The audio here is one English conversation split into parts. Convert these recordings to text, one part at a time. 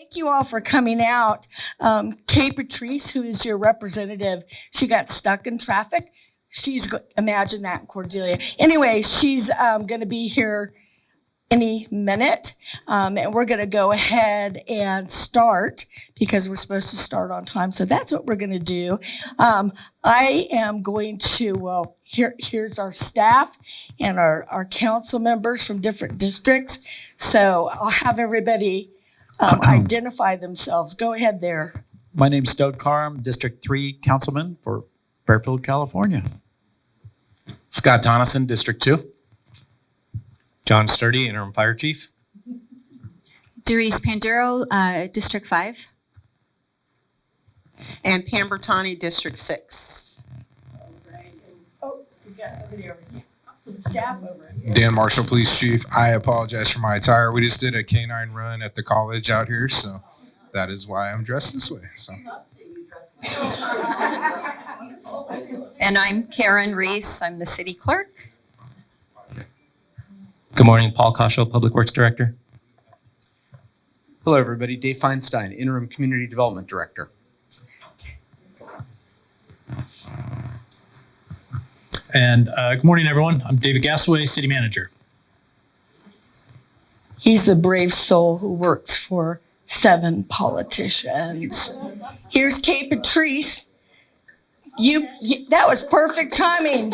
Thank you all for coming out. Kay Patrice, who is your representative, she got stuck in traffic. Imagine that in Cordelia. Anyway, she's going to be here any minute, and we're going to go ahead and start because we're supposed to start on time. So that's what we're going to do. I am going to, here's our staff and our council members from different districts. So I'll have everybody identify themselves. Go ahead there. My name's Doug Carr. I'm District 3 Councilman for Fairfield, California. Scott Donaldson, District 2. John Sturdy, Interim Fire Chief. Doris Panduro, District 5. And Pam Bertani, District 6. All right. Oh, we got somebody over here. Some staff over here. Dan Marshall, Police Chief. I apologize for my attire. We just did a canine run at the college out here, so that is why I'm dressed this way. So. And I'm Karen Reese. I'm the city clerk. Good morning, Paul Cosho, Public Works Director. Hello, everybody. Dave Feinstein, Interim Community Development Director. And good morning, everyone. I'm David Gasaway, City Manager. He's the brave soul who works for 7 politicians. Here's Kay Patrice. You that was perfect timing.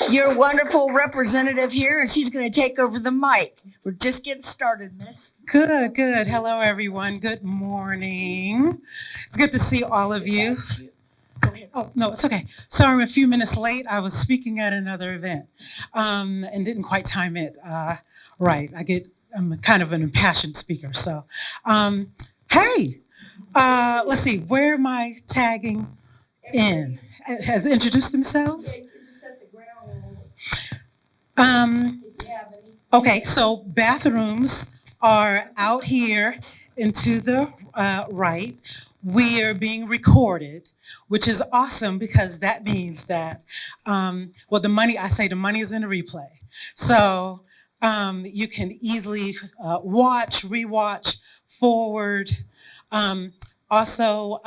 You're a wonderful representative here, and she's going to take over the mic. We're just getting started, miss. Good. Hello, everyone. Good morning. It's good to see all of you. Go ahead. Oh, no, it's okay. Sorry, I'm a few minutes late. I was speaking at another event and didn't quite time it right. I'm kind of an impassioned speaker. So, hey, let's see, where am I tagging in? Has introduced themselves? Okay, so bathrooms are out here and to the right. We are being recorded, which is awesome because that means that, the money is in the replay. So you can easily watch, rewatch, forward. Also,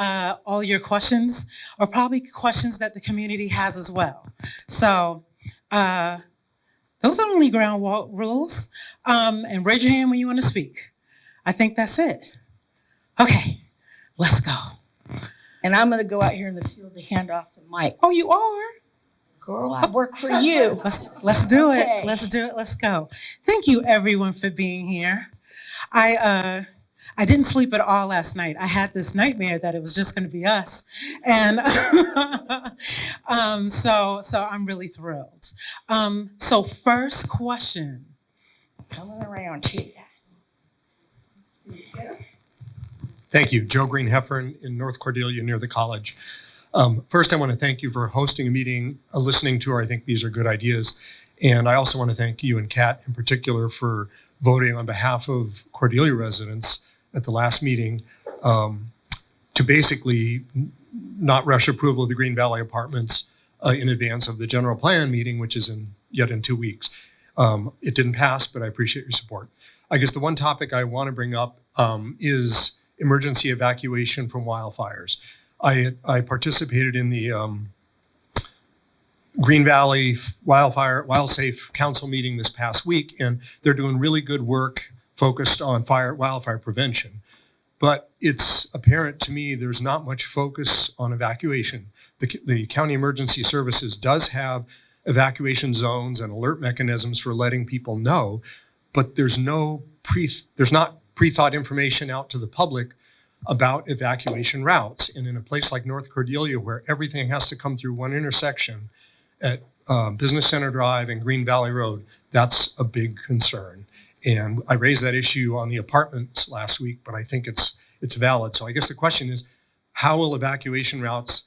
all your questions are probably questions that the community has as well. So those are only ground rules. And raise your hand when you want to speak. I think that's it. Okay. Let's go. And I'm going to go out here in the field to hand off the mic. Oh, you are? Girl, I work for you. Let's do Okay. it. Let's do it. Let's go. Thank you, everyone, for being here. I didn't sleep at all last night. I had this nightmare that it was just going to be us, and so I'm really thrilled. So first question. Coming around to you. Thank you. Joe Green Heffern in North Cordelia near the college. First, I want to thank you for hosting a meeting, listening to her. I think these are good ideas. And I also want to thank you and Kat in particular for voting on behalf of Cordelia residents at the last meeting to basically not rush approval of the Green Valley Apartments in advance of the general plan meeting, which is in 2 weeks. It didn't pass, but I appreciate your support. I guess the one topic I want to bring up is emergency evacuation from wildfires. I participated in the Green Valley WildSafe Council meeting this past week, and they're doing really good work focused on wildfire prevention. But it's apparent to me there's not much focus on evacuation. The County Emergency Services does have evacuation zones and alert mechanisms for letting people know, but there's not pre-thought information out to the public about evacuation routes. And in a place like North Cordelia, where everything has to come through one intersection at Business Center Drive and Green Valley Road, that's a big concern. And I raised that issue on the apartments last week, but I think it's valid. So I guess the question is, how will evacuation routes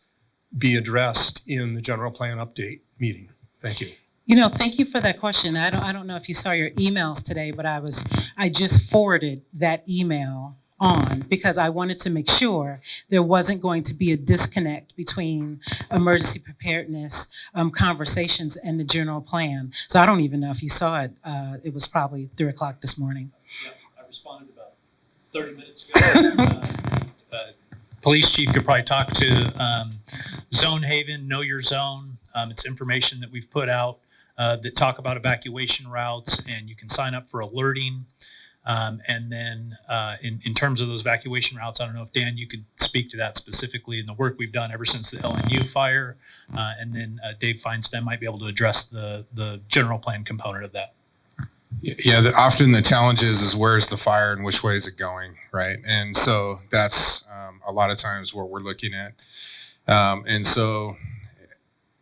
be addressed in the general plan update meeting? Thank you. Thank you for that question. I don't know if you saw your emails today, but I just forwarded that email on because I wanted to make sure there wasn't going to be a disconnect between emergency preparedness conversations and the general plan. So I don't even know if you saw it. It was probably 3:00 this morning. Yeah, I responded about 30 minutes ago. Police chief could probably talk to Zone Haven, Know Your Zone. It's information that we've put out that talk about evacuation routes, and you can sign up for alerting. And then in terms of those evacuation routes, I don't know if Dan, you could speak to that specifically in the work we've done ever since the LNU fire. And then Dave Feinstein might be able to address the general plan component of that. Yeah, often the challenge is where's the fire and which way is it going, right? And so that's a lot of times what we're looking at. And so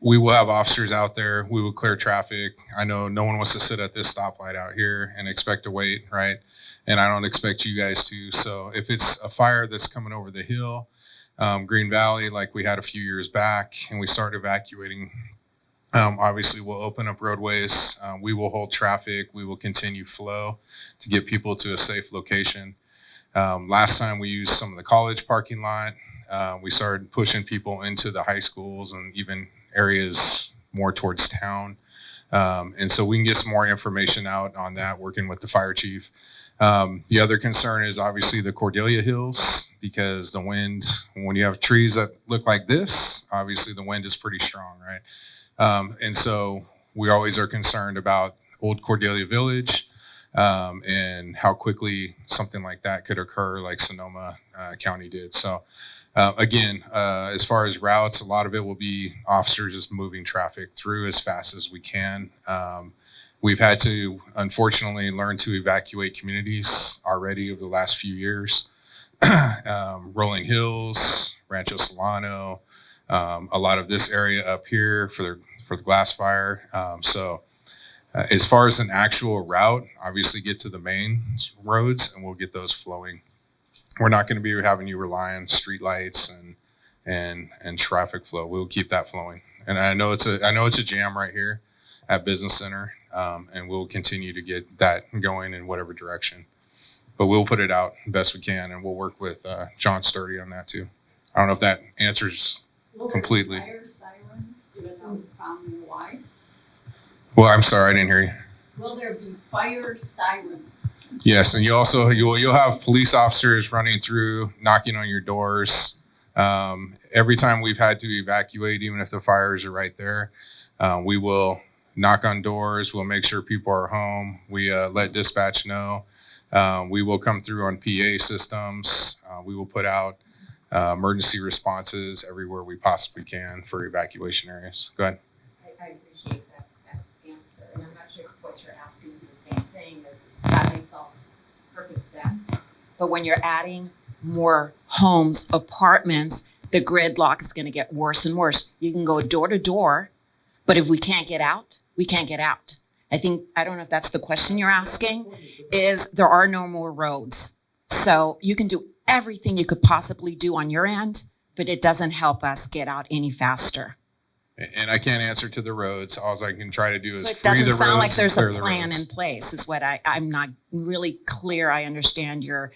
we will have officers out there. We will clear traffic. I know no one wants to sit at this stoplight out here and expect to wait, right? And I don't expect you guys to. So if it's a fire that's coming over the hill, Green Valley, like we had a few years back, and we start evacuating, obviously we'll open up roadways. We will hold traffic. We will continue flow to get people to a safe location. Last time we used some of the college parking lot. We started pushing people into the high schools and even areas more towards town. And so we can get some more information out on that, working with the fire chief. The other concern is obviously the Cordelia Hills, because the wind, when you have trees that look like this, obviously the wind is pretty strong, right? And so we always are concerned about Old Cordelia Village and how quickly something like that could occur, like Sonoma County did. So again, as far as routes, a lot of it will be officers just moving traffic through as fast as we can. We've had to, unfortunately, learn to evacuate communities already over the last few years. Rolling Hills, Rancho Solano, a lot of this area up here for the glass fire. So as far as an actual route, obviously get to the main roads and we'll get those flowing. We're not going to be having you rely on street lights and traffic flow. We'll keep that flowing. And I know it's a jam right here at Business Center, and we'll continue to get that going in whatever direction. But we'll put it out best we can, and we'll work with John Sturdy on that too. I don't know if that answers completely. Fire sirens, given those found wide? Well, I'm sorry, I didn't hear you. Will there be fire sirens? Yes, and you'll have police officers running through, knocking on your doors. Every time we've had to evacuate, even if the fires are right there, we will knock on doors. We'll make sure people are home. We let dispatch know. We will come through on PA systems. We will put out emergency responses everywhere we possibly can for evacuation areas. Go ahead. I appreciate that answer, and I'm not sure if what you're asking is the same thing. That makes all perfect sense. But when you're adding more homes, apartments, the gridlock is going to get worse and worse. You can go door to door, but if we can't get out, we can't get out. I don't know if that's the question you're asking, is there are no more roads. So you can do everything you could possibly do on your end, but it doesn't help us get out any faster. And I can't answer to the roads. All I can try to do is So it free the doesn't sound like roads there's and a clear the plan roads. in place is what I'm not really clear. I understand you're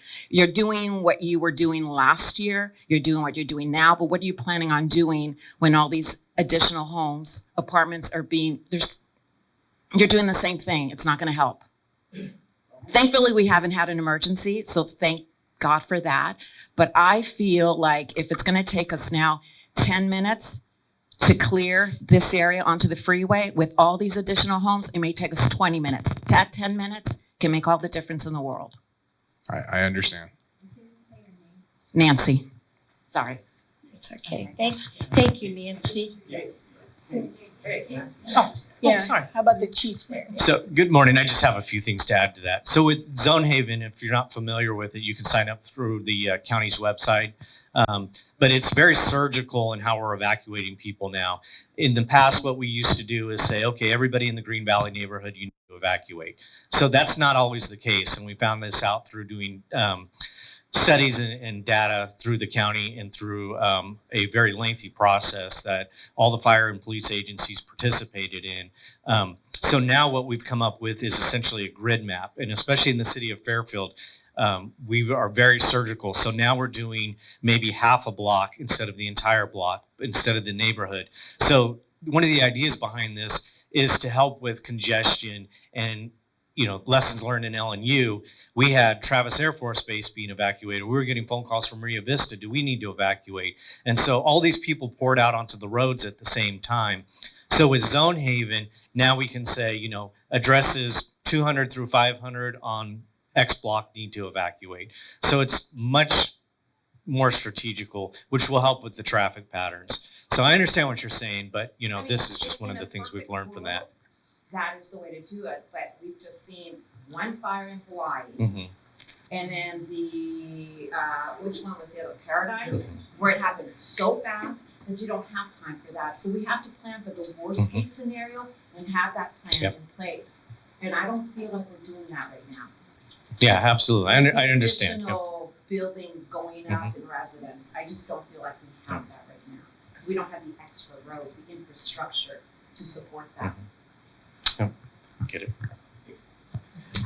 doing what you were doing last year. You're doing what you're doing now, but what are you planning on doing when all these additional homes, apartments are you're doing the same thing. It's not going to help. Thankfully, we haven't had an emergency, so thank God for that. But I feel like if it's going to take us now 10 minutes to clear this area onto the freeway with all these additional homes, it may take us 20 minutes. That 10 minutes can make all the difference in the world. I understand. Nancy. Sorry. It's okay. Thank you, Nancy. Yeah. sorry. How about the chief there? So, good morning. I just have a few things to add to that. So, with Zone Haven, if you're not familiar with it, you can sign up through the county's website. But it's very surgical in how we're evacuating people now. In the past, what we used to do is say, okay, everybody in the Green Valley neighborhood, you need to evacuate. So that's not always the case. And we found this out through doing studies and data through the county and through a very lengthy process that all the fire and police agencies participated in. So now what we've come up with is essentially a grid map, and especially in the city of Fairfield, we are very surgical. So now we're doing maybe half a block instead of the entire block, instead of the neighborhood. So one of the ideas behind this is to help with congestion and lessons learned in LNU, we had Travis Air Force Base being evacuated. We were getting phone calls from Maria Vista. Do we need to evacuate? And so all these people poured out onto the roads at the same time. So with Zone Haven, now we can say, addresses 200 through 500 on X block need to evacuate. So it's much more strategical, which will help with the traffic patterns. So I understand what you're saying, but this is just one of the things we've learned from that. That is the way to do it, but we've just seen one fire in Hawaii. Mm-hmm. And then which one was the other, Paradise, where it happened so fast that you don't have time for that. So we have to plan for the worst case scenario and have that plan in place. And I don't feel like we're doing that right now. Yeah, absolutely. I understand. Additional buildings going up in residence. I just don't feel like we have that right now because we don't have the extra roads, the infrastructure to support that. Get it.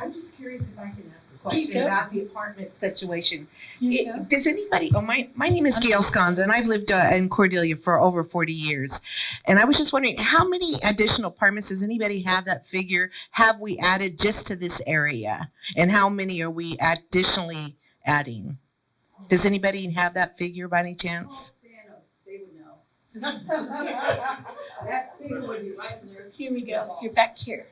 I'm just curious if I can ask a You question go. about the apartment situation. You go. Does anybody, my name is Gail Sconza, and I've lived in Cordelia for over 40 years. And I was just wondering, how many additional apartments, does anybody have that figure, have we added just to this area? And how many are we additionally adding? Does anybody have that figure by any chance? They would know. That figure would be right there. Here we go. You're back here.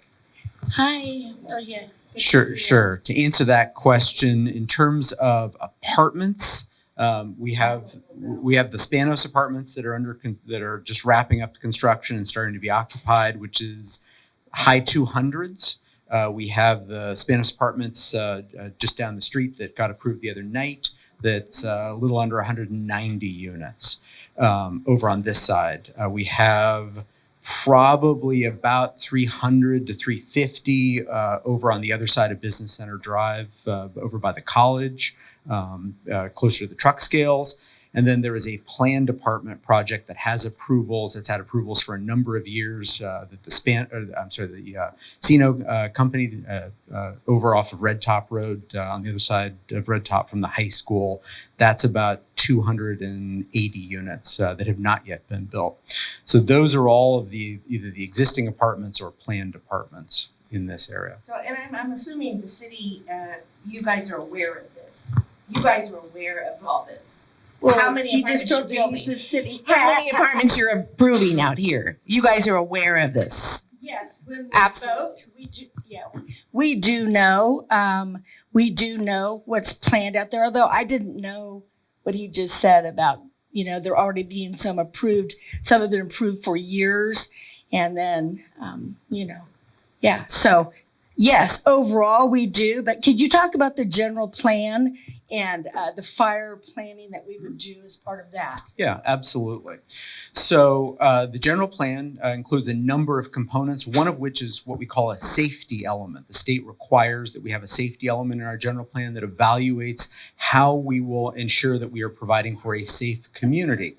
Hi. How are you? Good to see you. Sure. To answer that question, in terms of apartments, we have the Spanos apartments that are just wrapping up construction and starting to be occupied, which is high 200s. We have the Spanos apartments just down the street that got approved the other night. That's a little under 190 units over on this side. We have probably about 300 to 350 over on the other side of Business Center Drive, over by the college, closer to the truck scales. And then there is a planned apartment project that has approvals. It's had approvals for a number of years. That the Cino company over off of Red Top Road on the other side of Red Top from the high school. That's about 280 units that have not yet been built. So those are all of either the existing apartments or planned apartments in this area. So, and I'm assuming the city, you guys are aware of this. You guys are aware of all this. Well, how many he just apartments told you're you he's building? the city. How many apartments you're approving out here? You guys are aware of this. Yes, when we Absolutely. vote, we do. Yeah, we do know. We do know what's planned out there. Although I didn't know what he just said about there already being some approved. Some have been approved for years, and then yeah. So yes, overall we do. But could you talk about the general plan and the fire planning that we would do as part of that? Yeah, absolutely. So the general plan includes a number of components, one of which is what we call a safety element. The state requires that we have a safety element in our general plan that evaluates how we will ensure that we are providing for a safe community.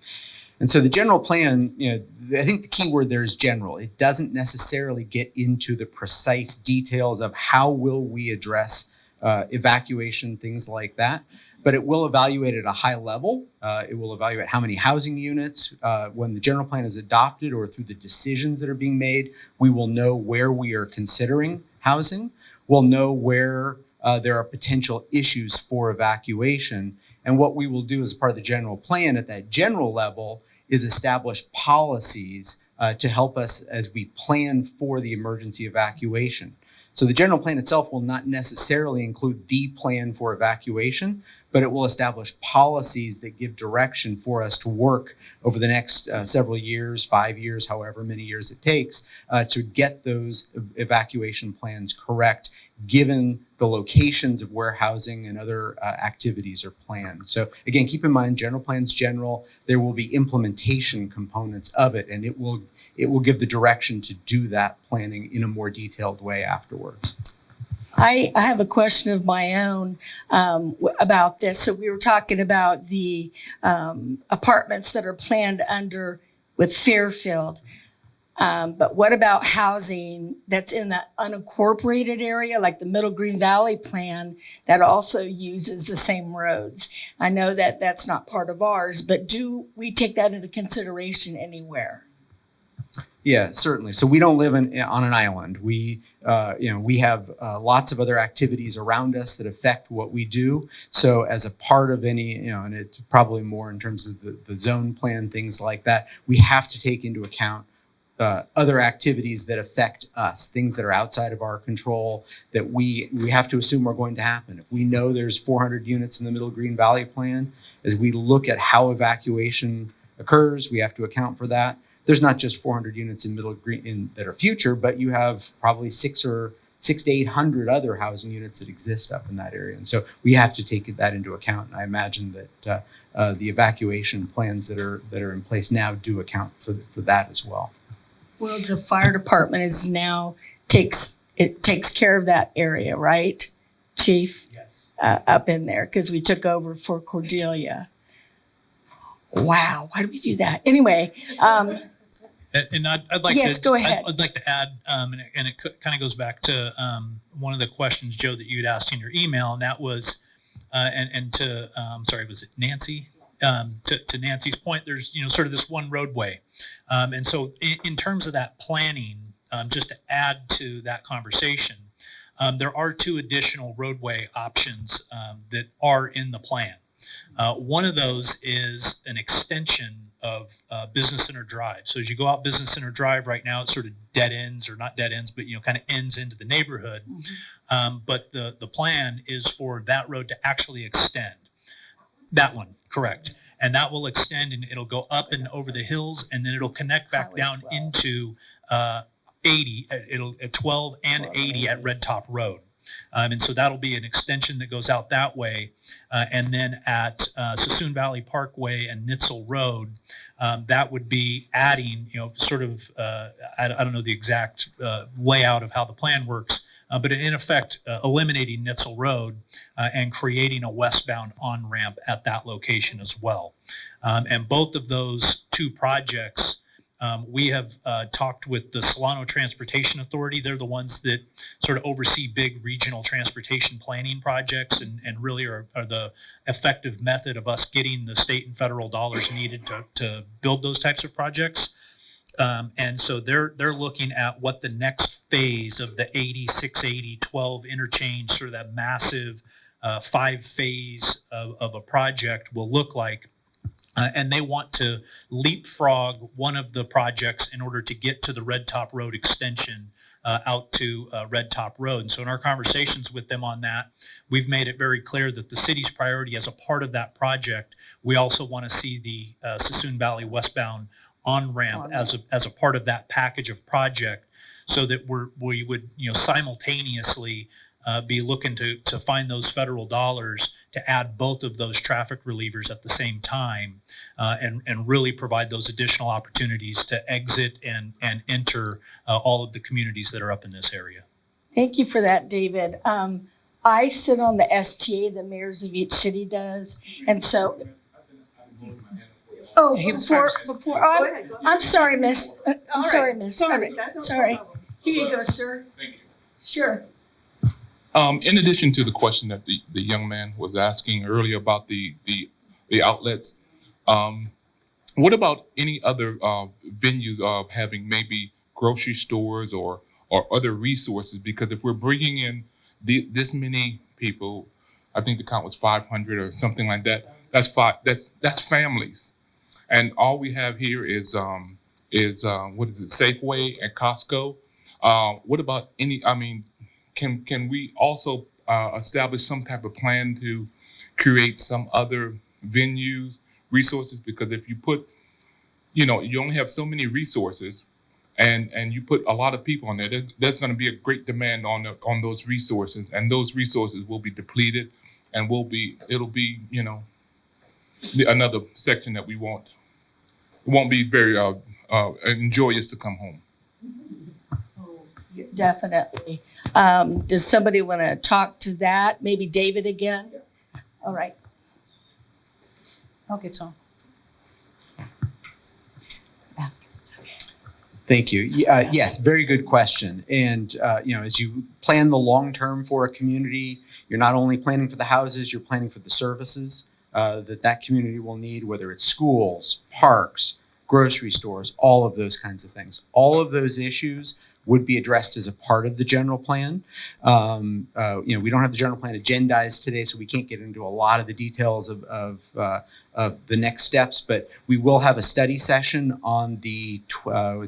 And so the general plan, I think the key word there is general. It doesn't necessarily get into the precise details of how will we address evacuation, things like that. But it will evaluate at a high level. It will evaluate how many housing units. When the general plan is adopted or through the decisions that are being made, we will know where we are considering housing. We'll know where there are potential issues for evacuation. And what we will do as part of the general plan at that general level is establish policies to help us as we plan for the emergency evacuation. So the general plan itself will not necessarily include the plan for evacuation, but it will establish policies that give direction for us to work over the next several years, 5 years, however many years it takes, to get those evacuation plans correct, given the locations of where housing and other activities are planned. So again, keep in mind, general plan's general. There will be implementation components of it, and it will give the direction to do that planning in a more detailed way afterwards. I have a question of my own about this. So we were talking about the apartments that are planned with Fairfield. But what about housing that's in the unincorporated area, like the Middle Green Valley plan that also uses the same roads? I know that that's not part of ours, but do we take that into consideration anywhere? Yeah, certainly. So we don't live on an island. We have lots of other activities around us that affect what we do. So as a part of any, and it's probably more in terms of the zone plan, things like that, we have to take into account other activities that affect us, things that are outside of our control that we have to assume are going to happen. If we know there's 400 units in the Middle Green Valley plan, as we look at how evacuation occurs, we have to account for that. There's not just 400 units in Middle Green that are future, but you have probably 600 to 800 other housing units that exist up in that area. And so we have to take that into account. And I imagine that the evacuation plans that are in place now do account for that as well. Well, the fire department is now takes care of that area, right, Chief? Yes. Up in there, because we took over for Cordelia. Wow, why did we do that? Anyway, And I'd like yes, to go ahead. I'd like to add, and it kind of goes back to one of the questions, Joe, that you'd asked in your email, and that was, and to sorry, was it Nancy? To Nancy's point, there's sort of this one roadway, and so in terms of that planning, just to add to that conversation, there are 2 additional roadway options that are in the plan. One of those is an extension of Business Center Drive. So as you go out Business Center Drive right now, it sort of dead ends, or not dead ends, but kind of ends into the neighborhood. But the plan is for that road to actually extend. That one, correct. And that will extend, and it'll go up and over the hills, and then it'll connect back down into 80. It'll at 12 and 80 at Red Top Road. And so that'll be an extension that goes out that way. And then at Suisun Valley Parkway and Nitzel Road, that would be adding, sort of, I don't know the exact layout of how the plan works, but in effect, eliminating Nitzel Road and creating a westbound on-ramp at that location as well. And both of those 2 projects, we have talked with the Solano Transportation Authority. They're the ones that sort of oversee big regional transportation planning projects and really are the effective method of us getting the state and federal dollars needed to build those types of projects. And so they're looking at what the next phase of the 80, 680, 12 interchange, sort of that massive 5-phase of a project will look like. And they want to leapfrog one of the projects in order to get to the Red Top Road extension out to Red Top Road. And so in our conversations with them on that, we've made it very clear that the city's priority as a part of that project, we also want to see the Suisun Valley westbound on-ramp as a part of that package of project, so that we would simultaneously be looking to find those federal dollars to add both of those traffic relievers at the same time, and really provide those additional opportunities to exit and enter all of the communities that are up in this area. Thank you for that, David. I sit on the STA, the mayors of each city does, and so. Oh, I'm sorry, miss. I'm sorry, miss. Sorry. Here you go, sir. Thank you. Sure. In addition to the question that the young man was asking earlier about the outlets, what about any other venues of having maybe grocery stores or other resources? Because if we're bringing in this many people, I think the count was 500 or something like that. That's families, and all we have here is what is it, Safeway and Costco. What about can we also establish some type of plan to create some other venues, resources? Because if you put, you only have so many resources, and you put a lot of people on there, there's going to be a great demand on those resources, and those resources will be depleted, and it'll be another section that it won't be very enjoyous to come home. Definitely. Does somebody want to talk to that? Maybe David again? All right. Okay, so. Thank you. Yes, very good question. And as you plan the long term for a community, you're not only planning for the houses, you're planning for the services that community will need, whether it's schools, parks, grocery stores, all of those kinds of things. All of those issues would be addressed as a part of the general plan. We don't have the general plan agendized today, so we can't get into a lot of the details of the next steps, but we will have a study session on the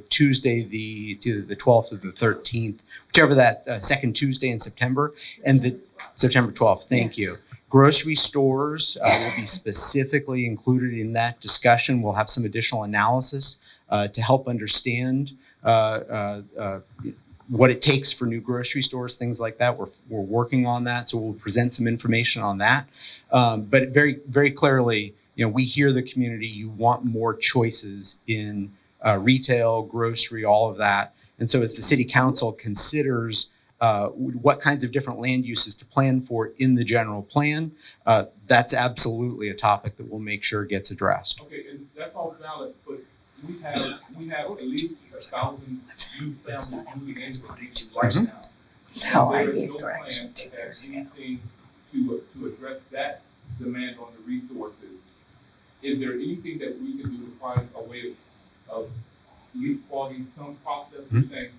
Tuesday, it's either the 12th or the 13th, whichever that second Tuesday in September, and the September 12th. Thank you. Grocery stores will be specifically included in that discussion. We'll have some additional analysis to help understand what it takes for new grocery stores, things like that. We're working on that, so we'll present some information on that. But very, very clearly, we hear the community. You want more choices in retail, grocery, all of that. And so as the city council considers what kinds of different land uses to plan for in the general plan, that's absolutely a topic that we'll make sure gets addressed. Okay, and that's all valid, but we have at least 1,000 new families moving into right now. That's how I There is gave no direction plan 2 that years has ago. anything to address that demand on the resources. Is there anything that we can do to find a way of leapfrogging some process of things?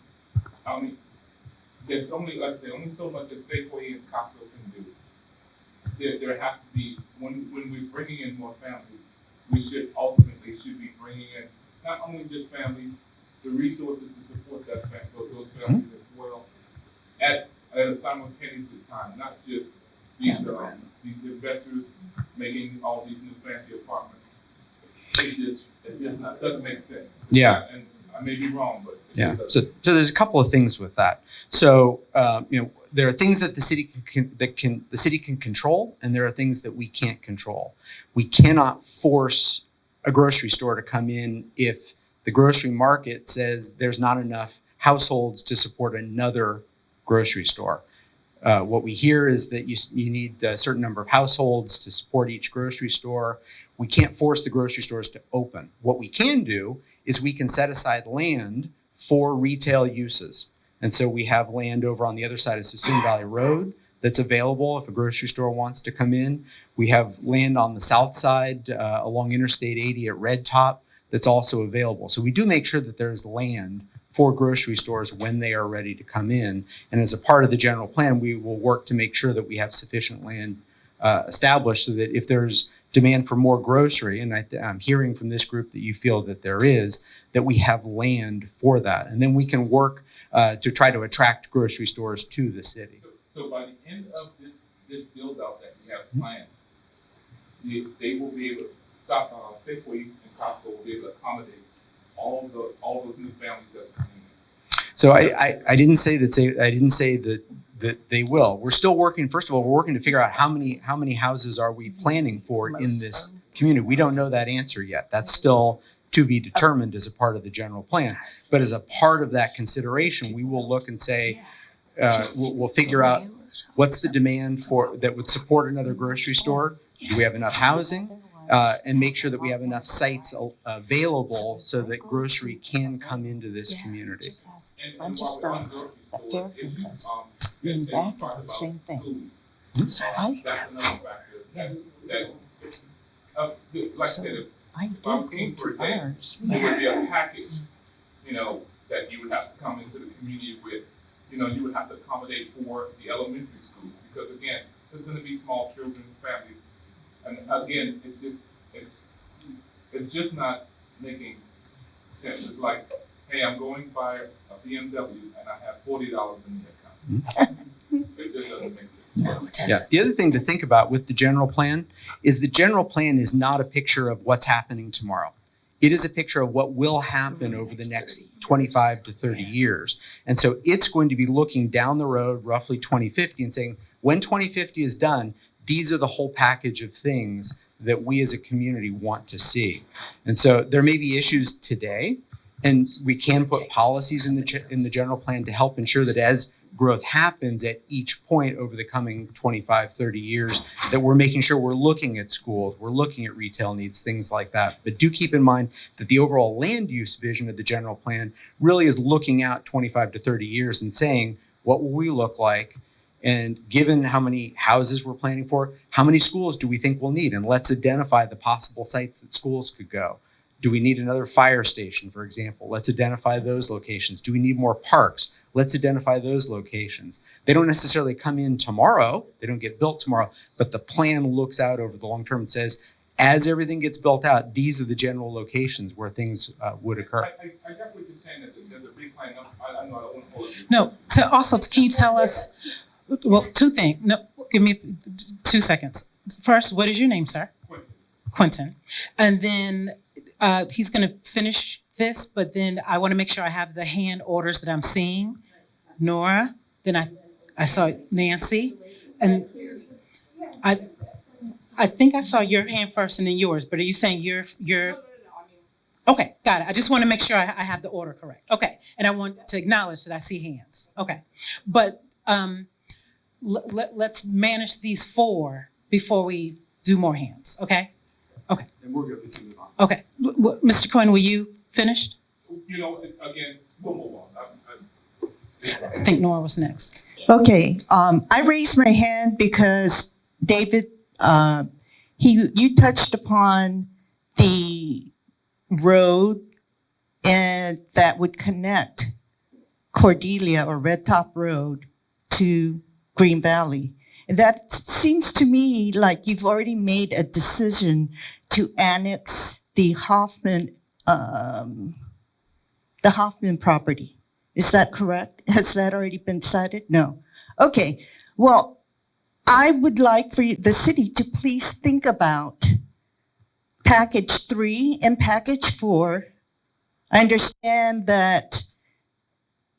I mean, there's only, like I say, only so much a Safeway and Costco can do. There has to be, when we're bringing in more families, we should ultimately be bringing in not only just families, the resources to support those families as well at a simultaneous time, not just these investors making all these new fancy apartments. It just doesn't make sense. Yeah. And I may be wrong, but Yeah. So there's a couple of things with that. So there are things that the city can control, and there are things that we can't control. We cannot force a grocery store to come in if the grocery market says there's not enough households to support another grocery store. What we hear is that you need a certain number of households to support each grocery store. We can't force the grocery stores to open. What we can do is we can set aside land for retail uses. And so we have land over on the other side of Sassoon Valley Road that's available if a grocery store wants to come in. We have land on the south side along Interstate 80 at Red Top that's also available. So we do make sure that there's land for grocery stores when they are ready to come in. And as a part of the general plan, we will work to make sure that we have sufficient land established so that if there's demand for more grocery, and I'm hearing from this group that you feel that there is, that we have land for that. And then we can work to try to attract grocery stores to the city. So by the end of this build out that we have planned, they will be able to stop, Safeway and Costco will be able to accommodate all those new families that's coming in. So I didn't say that they will. We're still working. First of all, we're working to figure out how many houses are we planning for in this community. We don't know that answer yet. That's still to be determined as a part of the general plan. But as a part of that consideration, we will look and say, we'll figure out what's the demand for that would support another grocery store. Do we have enough housing? And make sure that we have enough sites available so that grocery can come into this community. I'm just at Fairfield does being back at the same thing. So I have like I said, if I was looking for a day, there would be a package, that you would have to come into the community with. You would have to accommodate for the elementary school because again, there's going to be small children, families. And again, it's just not making sense. It's like, hey, I'm going to buy a BMW and I have $40 in the account. It just doesn't make sense. No, it doesn't. Yeah. The other thing to think about with the general plan is the general plan is not a picture of what's happening tomorrow. It is a picture of what will happen over the next 25 to 30 years. And so it's going to be looking down the road, roughly 2050, and saying, when 2050 is done, these are the whole package of things that we as a community want to see. And so there may be issues today, and we can put policies in the general plan to help ensure that as growth happens at each point over the coming 25, 30 years, that we're making sure we're looking at schools, we're looking at retail needs, things like that. But do keep in mind that the overall land use vision of the general plan really is looking out 25 to 30 years and saying, what will we look like? And given how many houses we're planning for, how many schools do we think we'll need? And let's identify the possible sites that schools could go. Do we need another fire station, for example? Let's identify those locations. Do we need more parks? Let's identify those locations. They don't necessarily come in tomorrow. They don't get built tomorrow, but the plan looks out over the long term and says, as everything gets built out, these are the general locations where things would occur. I get what you're saying, that the replan, I know I don't want to hold you. No, can you tell us, well, two things. No, give me 2 seconds. First, what is your name, sir? Quentin. And then he's going to finish this, but then I want to make sure I have the hand orders that I'm seeing. Nora, then I saw Nancy, and I think I saw your hand first and then yours, but are you saying you're okay, got it. I just want to make sure I have the order correct. Okay, and I want to acknowledge that I see hands. Okay, but let's manage these 4 before we do more hands, okay? Okay. And we're good to move on. Okay, Mr. Cohen, were you finished? You know, again, we'll move on. I think Nora was next. Okay, I raised my hand because David, you touched upon the road and that would connect Cordelia or Red Top Road to Green Valley. And that seems to me like you've already made a decision to annex the Hoffman property. Is that correct? Has that already been decided? No. Okay. Well, I would like for the city to please think about package 3 and package 4. I understand that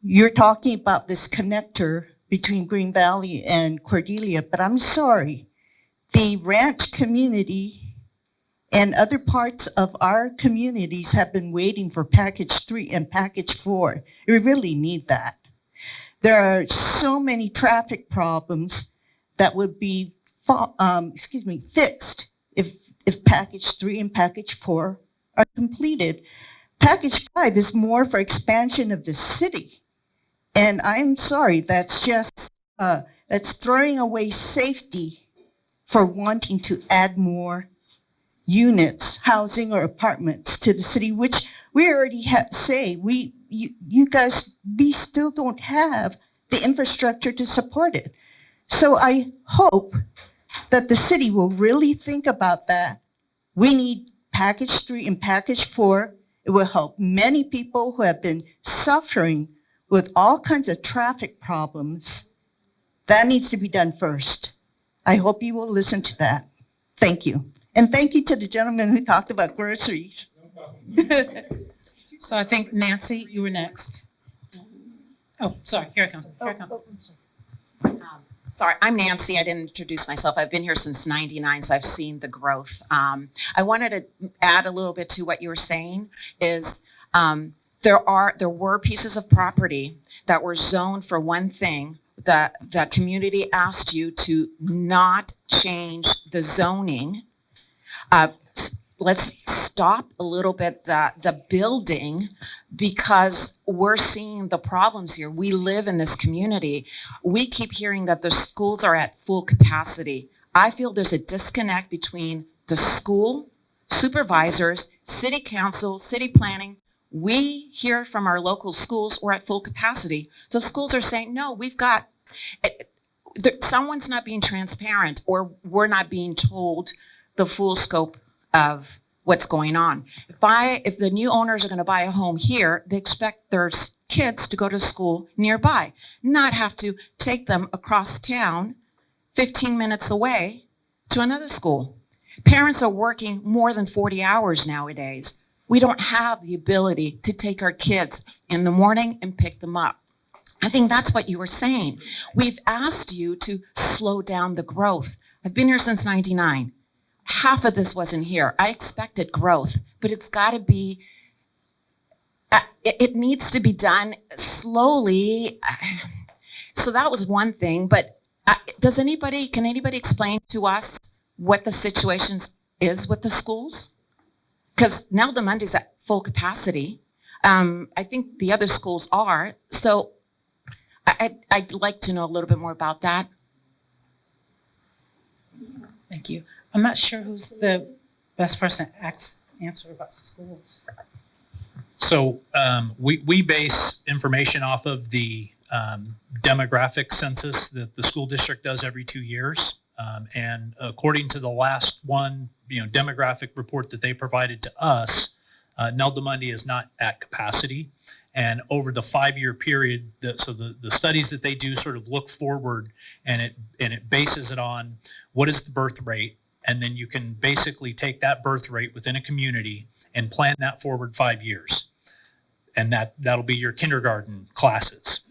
you're talking about this connector between Green Valley and Cordelia, but I'm sorry, the ranch community and other parts of our communities have been waiting for package 3 and package 4. We really need that. There are so many traffic problems that would be fixed if package 3 and package 4 are completed. Package 5 is more for expansion of the city. And I'm sorry, that's just, that's throwing away safety for wanting to add more units, housing or apartments to the city, which we already say, you guys, we still don't have the infrastructure to support it. So I hope that the city will really think about that. We need package 3 and package 4. It will help many people who have been suffering with all kinds of traffic problems. That needs to be done first. I hope you will listen to that. Thank you. And thank you to the gentleman who talked about groceries. So I think Nancy, you were next. Oh, sorry, here I come. Sorry, I'm Nancy. I didn't introduce myself. I've been here since '99, so I've seen the growth. I wanted to add a little bit to what you were saying is there were pieces of property that were zoned for one thing. The community asked you to not change the zoning. Let's stop a little bit the building because we're seeing the problems here. We live in this community. We keep hearing that the schools are at full capacity. I feel there's a disconnect between the school, supervisors, city council, city planning. We hear from our local schools we're at full capacity. The schools are saying, no, we've got, someone's not being transparent or we're not being told the full scope of what's going on. If the new owners are going to buy a home here, they expect their kids to go to school nearby, not have to take them across town 15 minutes away to another school. Parents are working more than 40 hours nowadays. We don't have the ability to take our kids in the morning and pick them up. I think that's what you were saying. We've asked you to slow down the growth. I've been here since '99. Half of this wasn't here. I expected growth, but it's got to be, it needs to be done slowly. So that was one thing, but can anybody explain to us what the situation is with the schools? Because now the Monday's at full capacity. I think the other schools are. So I'd like to know a little bit more about that. Thank you. I'm not sure who's the best person to answer about schools. So we base information off of the demographic census that the school district does every 2 years. And according to the last one, demographic report that they provided to us, Nelda Mundy is not at capacity. And over the 5-year period, the studies that they do sort of look forward, and it bases it on what is the birth rate, and then you can basically take that birth rate within a community and plan that forward 5 years, and that'll be your kindergarten classes.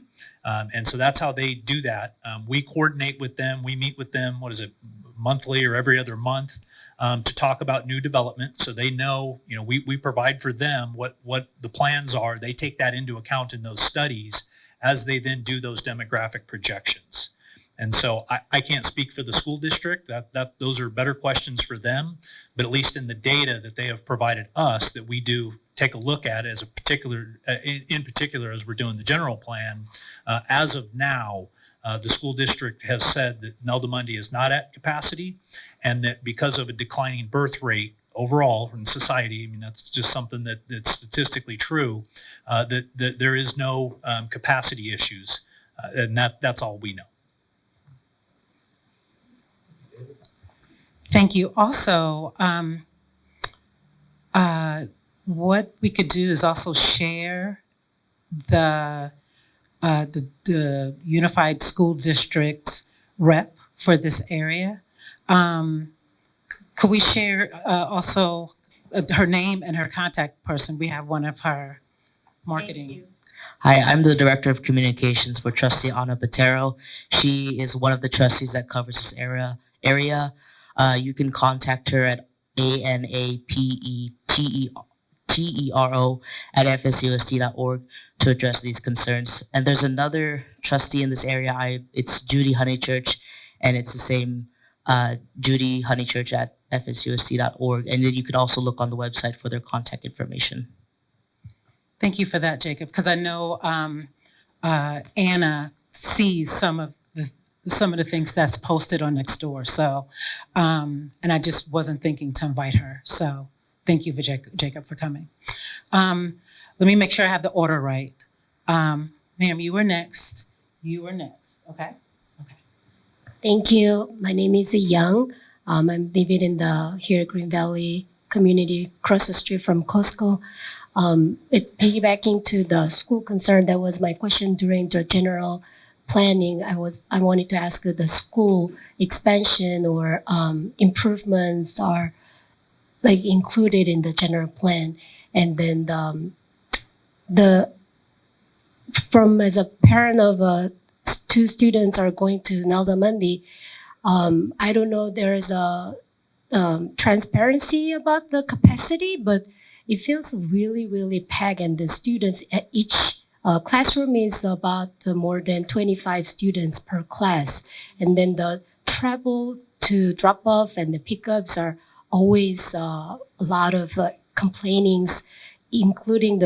And so that's how they do that. We coordinate with them. We meet with them, monthly or every other month, to talk about new development. So they know, we provide for them what the plans are. They take that into account in those studies as they then do those demographic projections. And so I can't speak for the school district. Those are better questions for them. But at least in the data that they have provided us, that we do take a look at as in particular as we're doing the general plan, as of now, the school district has said that Nelda Mundy is not at capacity, and that because of a declining birth rate overall in society, that's just something that's statistically true, that there is no capacity issues, and that's all we know. Thank you. Also, what we could do is also share the Unified School District rep for this area. Could we share also her name and her contact person? We have one of her marketing. Hi, I'm the Director of Communications for Trustee Ana Botero. She is one of the trustees that covers this area. You can contact her at anapetero@fsust.org to address these concerns. And there's another trustee in this area. It's Judy Honeychurch, and it's the same Judy Honeychurch at fsust.org. And then you can also look on the website for their contact information. Thank you for that, Jacob, because I know Anna sees some of the things that's posted on Nextdoor. So, and I just wasn't thinking to invite her. So thank you for Jacob for coming. Let me make sure I have the order right. Ma'am, you were next. You were next. Okay. Thank you. My name is Young. I'm living in here Green Valley community across the street from Costco. Piggybacking to the school concern, that was my question during the general planning. I wanted to ask the school expansion or improvements are included in the general plan, and then as a parent of 2 students are going to Nelda Mundy, I don't know there is a transparency about the capacity, but it feels really, really packed, and the students at each classroom is about more than 25 students per class. And then the travel to drop off and the pickups are always a lot of complainings, including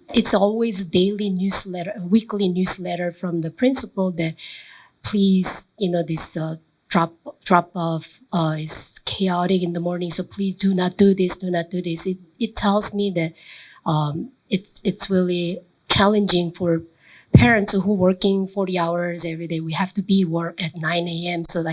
it's always daily newsletter, weekly newsletter from the principal that please, this drop off is chaotic in the morning, so please do not do this, do not do this. It tells me that it's really challenging for parents who working 40 hours every day. We have to be work at 9 a.m. So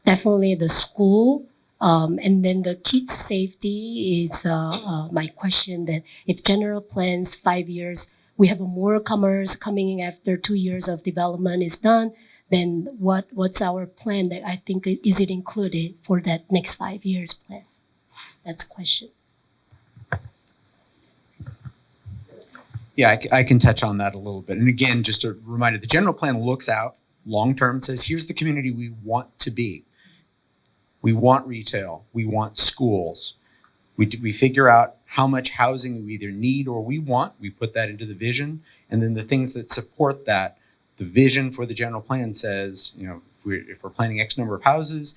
definitely the school, and then the kids' safety is my question, that if general plans 5 years, we have more comers coming in after 2 years of development is done, then what's our plan? That I think, is it included for that next 5 years plan? That's a question. Yeah, I can touch on that a little bit. And again, just a reminder, the general plan looks out long-term, says, here's the community we want to be. We want retail, we want schools. We figure out how much housing we either need or we want, we put that into the vision, and then the things that support that. The vision for the general plan says, if we're planning X number of houses,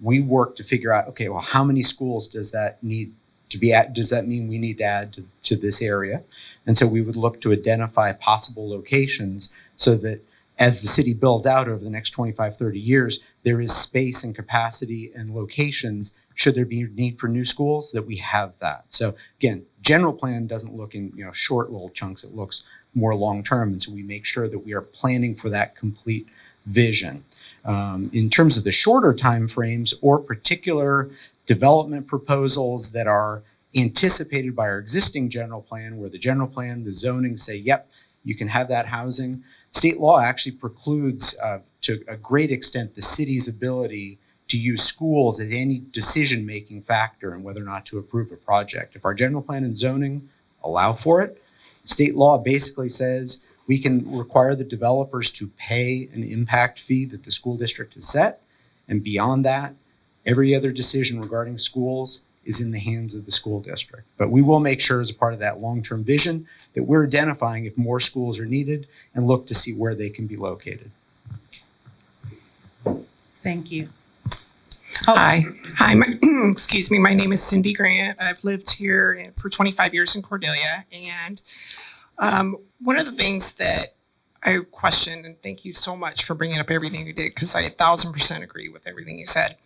we work to figure out, okay, well, how many schools does that need to be at? Does that mean we need to add to this area? And so we would look to identify possible locations so that as the city builds out over the next 25, 30 years, there is space and capacity and locations, should there be need for new schools, that we have that. So again, general plan doesn't look in short little chunks, it looks more long-term. And so we make sure that we are planning for that complete vision. In terms of the shorter timeframes or particular development proposals that are anticipated by our existing general plan, where the general plan, the zoning say, yep, you can have that housing. State law actually precludes, to a great extent, the city's ability to use schools as any decision-making factor in whether or not to approve a project. If our general plan and zoning allow for it, state law basically says we can require the developers to pay an impact fee that the school district has set. And beyond that, every other decision regarding schools is in the hands of the school district. But we will make sure as a part of that long-term vision that we're identifying if more schools are needed and look to see where they can be located. Thank you. Hi, excuse me. My name is Cindy Grant. I've lived here for 25 years in Cordelia. And one of the things that I questioned, and thank you so much for bringing up everything you did, because I 1000% agree with everything you said,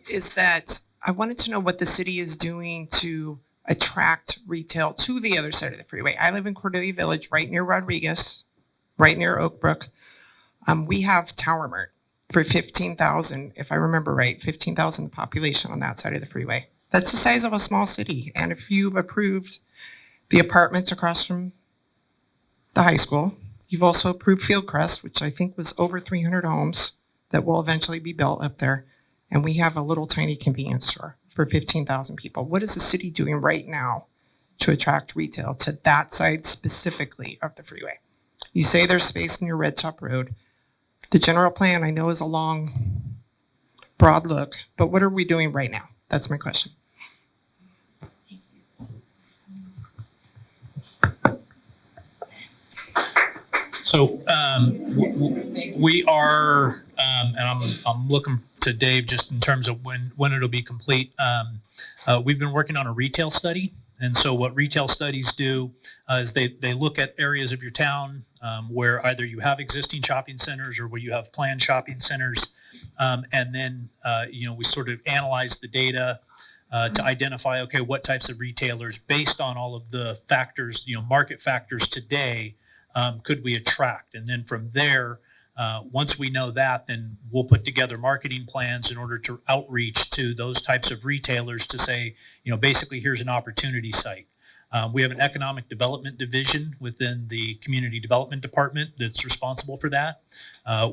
is that I wanted to know what the city is doing to attract retail to the other side of the freeway. I live in Cordelia Village, right near Rodriguez, right near Oak Brook. We have Tower Mart for 15,000, if I remember right, 15,000 population on that side of the freeway. That's the size of a small city. And if you've approved the apartments across from the high school, you've also approved Fieldcrest, which I think was over 300 homes that will eventually be built up there. And we have a little tiny convenience store for 15,000 people. What is the city doing right now to attract retail to that side specifically of the freeway? You say there's space in your Red Top Road. The general plan I know is a long, broad look, but what are we doing right now? That's my question. So we are, and I'm looking to Dave just in terms of when it'll be complete. We've been working on a retail study. And so what retail studies do is they look at areas of your town where either you have existing shopping centers or where you have planned shopping centers. And then, we sort of analyze the data to identify, okay, what types of retailers based on all of the factors, market factors today, could we attract? And then from there, once we know that, then we'll put together marketing plans in order to outreach to those types of retailers to say, basically here's an opportunity site. We have an economic development division within the community development department that's responsible for that.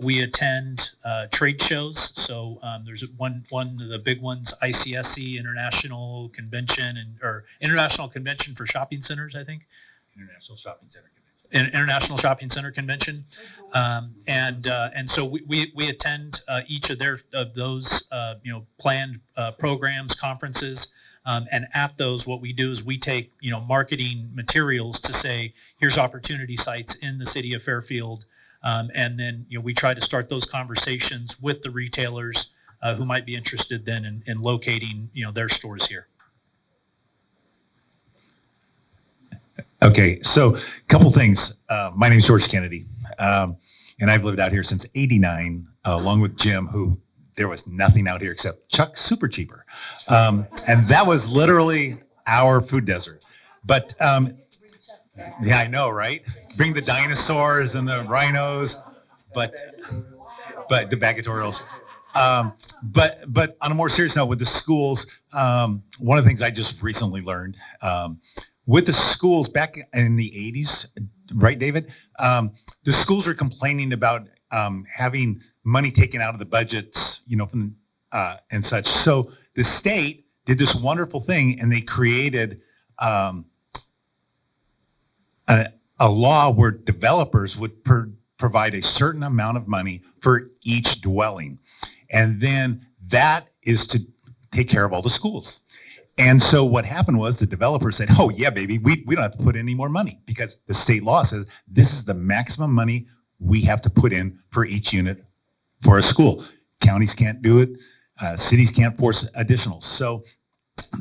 We attend trade shows. So there's one of the big ones, ICSC, International Convention, or International Convention for Shopping Centers, I think. International Shopping Center Convention, and so we attend each of those planned programs, conferences, and at those what we do is we take marketing materials to say here's opportunity sites in the city of Fairfield, and then we try to start those conversations with the retailers who might be interested then in locating their stores here. Okay, so a couple things. My name is George Kennedy, and I've lived out here since '89, along with Jim, who there was nothing out here except Chuck's Super Cheaper. And that was literally our food desert. But yeah, I know, right? Bring the dinosaurs and the rhinos, but the Bagatorials. But on a more serious note, with the schools, one of the things I just recently learned, with the schools back in the 80s, right, David? The schools are complaining about having money taken out of the budgets, from and such. So the state did this wonderful thing, and they created a law where developers would provide a certain amount of money for each dwelling, and then that is to take care of all the schools. And so what happened was the developer said, oh yeah, baby, we don't have to put any more money because the state law says this is the maximum money we have to put in for each unit for a school. Counties can't do it. Cities can't force additional. So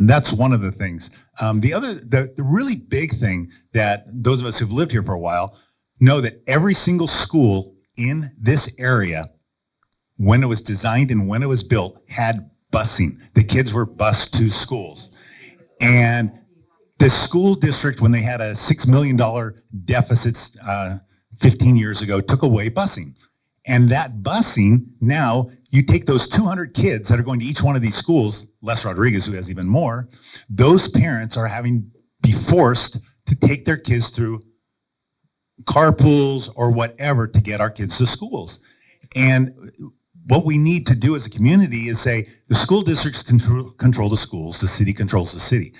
that's one of the things. The really big thing that those of us who've lived here for a while know that every single school in this area when it was designed and when it was built, had busing. The kids were bused to schools. And the school district, when they had a $6 million deficit 15 years ago, took away busing. And that busing, now you take those 200 kids that are going to each one of these schools, Les Rodriguez, who has even more, those parents are having be forced to take their kids through carpools or whatever to get our kids to schools. And what we need to do as a community is say, the school districts control the schools, the city controls the city.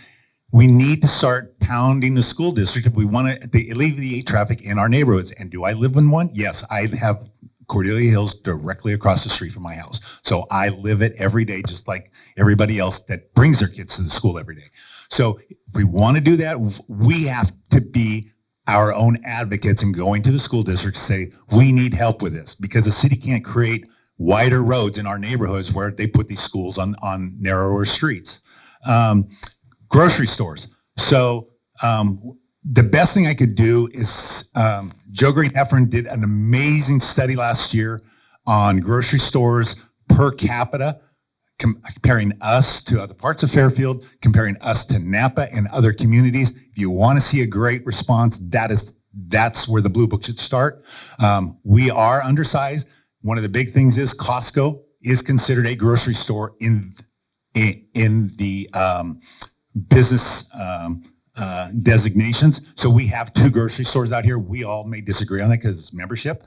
We need to start pounding the school district if we want to alleviate traffic in our neighborhoods. And do I live in one? Yes, I have Cordelia Hills directly across the street from my house. So I live it every day, just like everybody else that brings their kids to the school every day. So if we want to do that, we have to be our own advocates and going to the school district to say, we need help with this, because the city can't create wider roads in our neighborhoods where they put these schools on narrower streets. Grocery stores. So the best thing I could do is Joe Green Heffern did an amazing study last year on grocery stores per capita, comparing us to other parts of Fairfield, comparing us to Napa and other communities. If you want to see a great response, that's where the Blue Book should start. We are undersized. One of the big things is Costco is considered a grocery store in the business designations. So we have 2 grocery stores out here. We all may disagree on that because it's membership,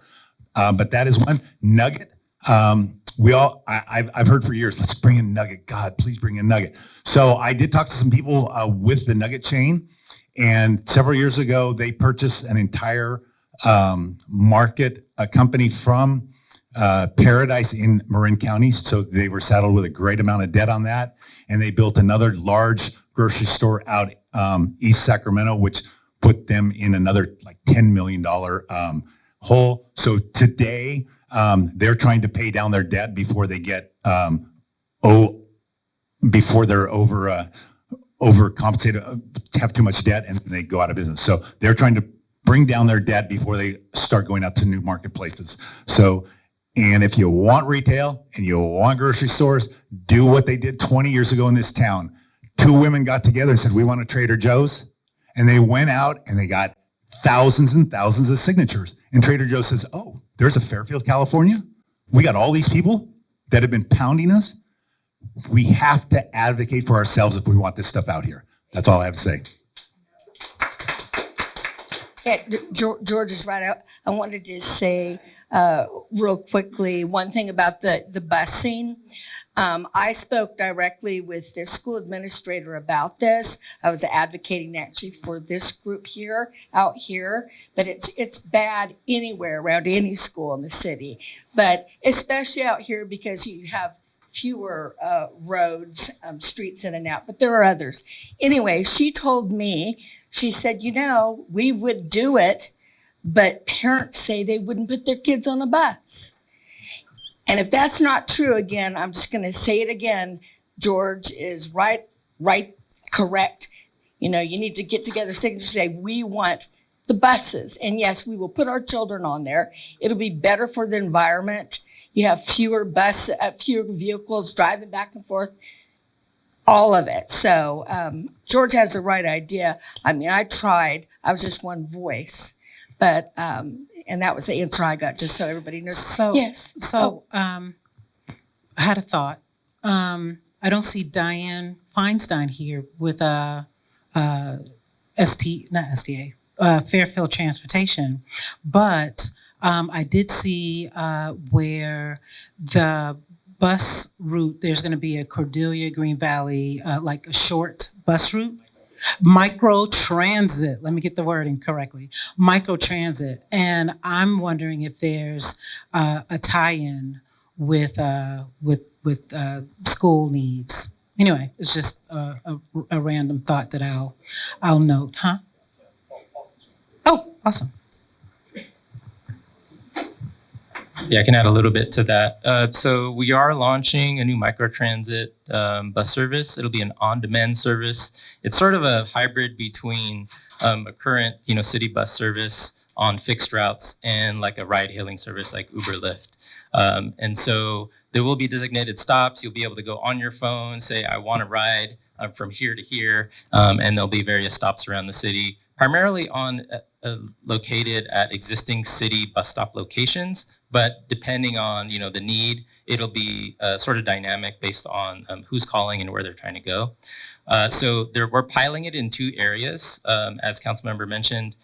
but that is one. Nugget. I've heard for years, let's bring in Nugget. God, please bring in Nugget. So I did talk to some people with the Nugget chain, and several years ago, they purchased an entire market, a company from Paradise in Marin County. So they were saddled with a great amount of debt on that. And they built another large grocery store out East Sacramento, which put them in another like $10 million hole. So today, they're trying to pay down their debt before they get, before they're overcompensated, have too much debt, and they go out of business. So they're trying to bring down their debt before they start going out to new marketplaces. So, and if you want retail and you want grocery stores, do what they did 20 years ago in this town. 2 women got together and said, we want a Trader Joe's. And they went out and they got thousands and thousands of signatures. And Trader Joe's says, oh, there's a Fairfield, California. We got all these people that have been pounding us. We have to advocate for ourselves if we want this stuff out here. That's all I have to say. Yeah, George is right. I wanted to say real quickly one thing about the busing. I spoke directly with the school administrator about this. I was advocating actually for this group here, out here, but it's bad anywhere around any school in the city, but especially out here because you have fewer roads, streets in and out, but there are others. Anyway, she told me, she said, we would do it, but parents say they wouldn't put their kids on a bus. And if that's not true, again, I'm just going to say it again. George is right, correct. You need to get together, signatures, say we want the buses. And yes, we will put our children on there. It'll be better for the environment. You have fewer vehicles driving back and forth, all of it. So George has the right idea. I mean, I tried. I was just one voice. But and that was the answer I got, just so everybody knows. So, yes. So I had a thought. I don't see Diane Feinstein here with Fairfield Transportation, but I did see where the bus route, there's going to be a Cordelia Green Valley, like a short bus route. Microtransit, let me get the wording correctly. Microtransit. And I'm wondering if there's a tie-in with school needs. Anyway, it's just a random thought that I'll note, huh? Oh, awesome. Yeah, I can add a little bit to that. So we are launching a new microtransit bus service. It'll be an on-demand service. It's sort of a hybrid between a current, city bus service on fixed routes and like a ride hailing service like Uber Lyft. And so there will be designated stops. You'll be able to go on your phone, say, I want to ride from here to here. And there'll be various stops around the city, primarily located at existing city bus stop locations. But depending on, the need, it'll be sort of dynamic based on who's calling and where they're trying to go. So we're piloting it in 2 areas, as Councilmember mentioned.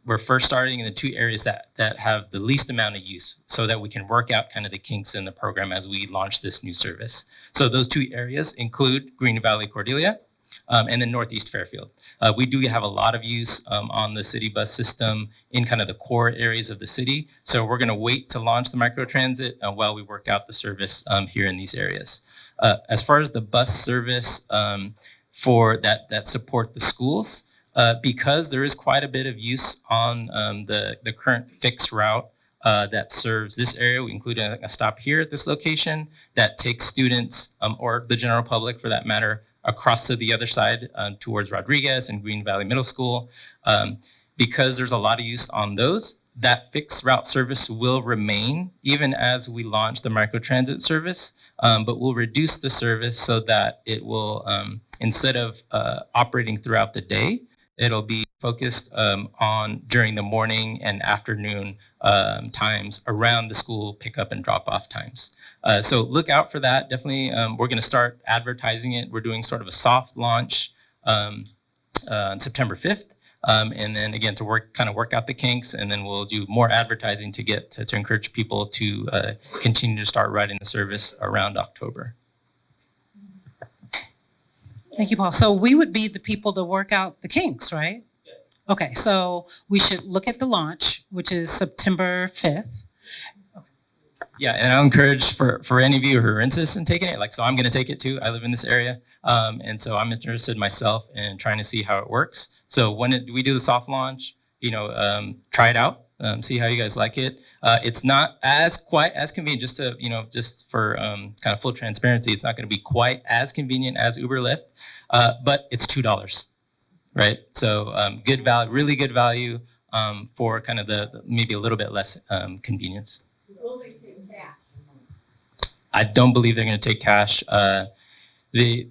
We're first starting in the 2 areas that have the least amount of use so that we can work out kind of the kinks in the program as we launch this new service. So those 2 areas include Green Valley, Cordelia, and then Northeast Fairfield. We do have a lot of use on the city bus system in kind of the core areas of the city. So we're going to wait to launch the microtransit while we work out the service here in these areas. As far as the bus service for that support the schools, because there is quite a bit of use on the current fixed route that serves this area. We include a stop here at this location that takes students or the general public for that matter across to the other side towards Rodriguez and Green Valley Middle School. Because there's a lot of use on those, that fixed route service will remain even as we launch the microtransit service, but we'll reduce the service so that it will, instead of operating throughout the day, it'll be focused on during the morning and afternoon times around the school pickup and drop off times. So look out for that. Definitely, we're going to start advertising it. We're doing sort of a soft launch on September 5th. And then again, to work out the kinks, and then we'll do more advertising to get to encourage people to continue to start riding the service around October. Thank you, Paul. So we would be the people to work out the kinks, right? Yeah. Okay, so we should look at the launch, which is September 5th. Yeah, and I'll encourage for any of you who are interested in taking it, so I'm going to take it too. I live in this area, and so I'm interested myself in trying to see how it works. So when we do the soft launch, try it out, see how you guys like it. It's not quite as convenient, just for kind of full transparency. It's not going to be quite as convenient as Uber Lyft, but it's $2, right? So good value, really good value for kind of the maybe a little bit less convenience. I don't believe they're going to take cash. We're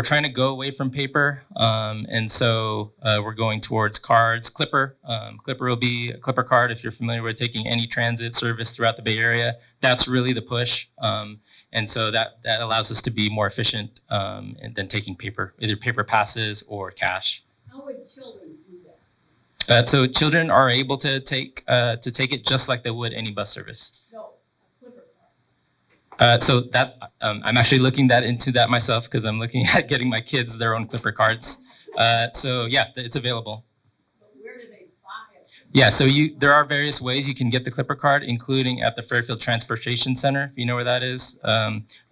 trying to go away from paper, and so we're going towards cards. Clipper will be a Clipper card if you're familiar with taking any transit service throughout the Bay Area. That's really the push, and so that allows us to be more efficient than taking paper, either paper passes or cash. How would children do that? So children are able to take it just like they would any bus service. So that I'm actually looking into that myself because I'm looking at getting my kids their own Clipper cards. So yeah, it's available. But where do they buy it? Yeah, so there are various ways you can get the Clipper card, including at the Fairfield Transportation Center, if you know where that is,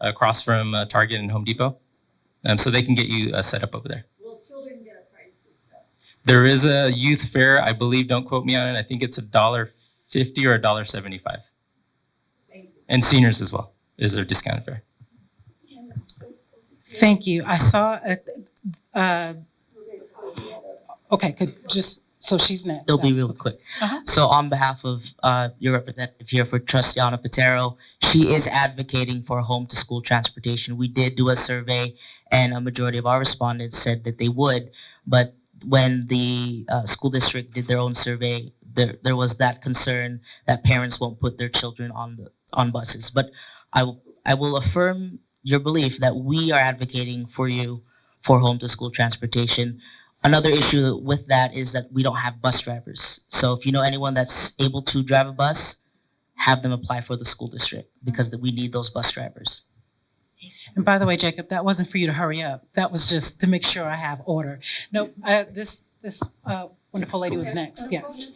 across from Target and Home Depot. So they can get you set up over there. Will children get a price discount? There is a youth fare, I believe. Don't quote me on it. I think it's $1.50 or $1.75. Thank you. And seniors as well. Is there a discounted fare? Thank you. I saw so she's next. It'll be real quick. So on behalf of your representative here for Trustiana Patero, she is advocating for home to school transportation. We did do a survey and a majority of our respondents said that they would, but when the school district did their own survey, there was that concern that parents won't put their children on buses. But I will affirm your belief that we are advocating for you for home to school transportation. Another issue with that is that we don't have bus drivers. So if you know anyone that's able to drive a bus, have them apply for the school district because we need those bus drivers. And by the way, Jacob, that wasn't for you to hurry up. That was just to make sure I have order. No, this wonderful lady was next. Yes.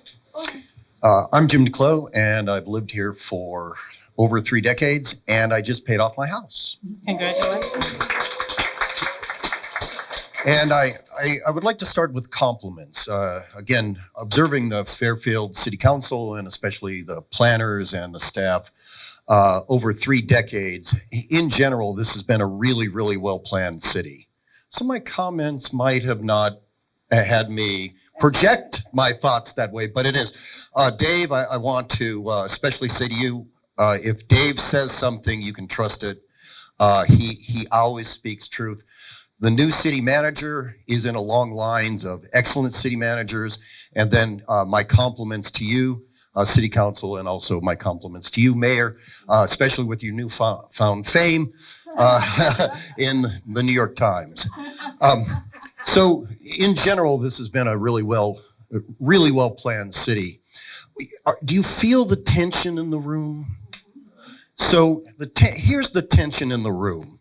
I'm Jim DeClos, and I've lived here for over 3 decades, and I just paid off my house. Congratulations. And I would like to start with compliments. Again, observing the Fairfield City Council and especially the planners and the staff over 3 decades, in general, this has been a really, really well-planned city. So my comments might have not had me project my thoughts that way, but it is. Dave, I want to especially say to you, if Dave says something, you can trust it. He always speaks truth. The new city manager is in a long lines of excellent city managers. And then my compliments to you, City Council, and also my compliments to you, Mayor, especially with your newfound fame in the New York Times. So in general, this has been a really well planned city. Do you feel the tension in the room? So here's the tension in the room.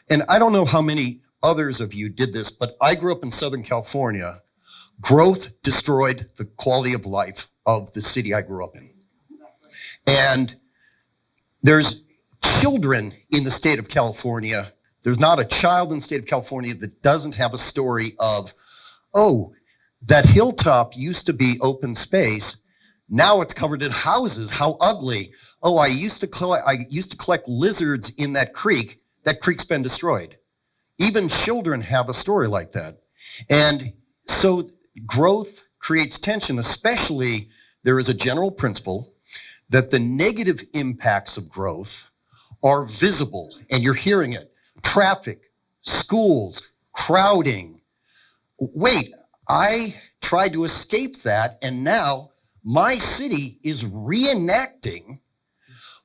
And I don't know how many others of you did this, but I grew up in Southern California. Growth destroyed the quality of life of the city I grew up in. And there's children in the state of California. There's not a child in the state of California that doesn't have a story of, oh, that hilltop used to be open space. Now it's covered in houses. How ugly. Oh, I used to collect lizards in that creek. That creek's been destroyed. Even children have a story like that. And so growth creates tension, especially there is a general principle that the negative impacts of growth are visible, and you're hearing it. Traffic, schools, crowding. Wait, I tried to escape that, and now my city is reenacting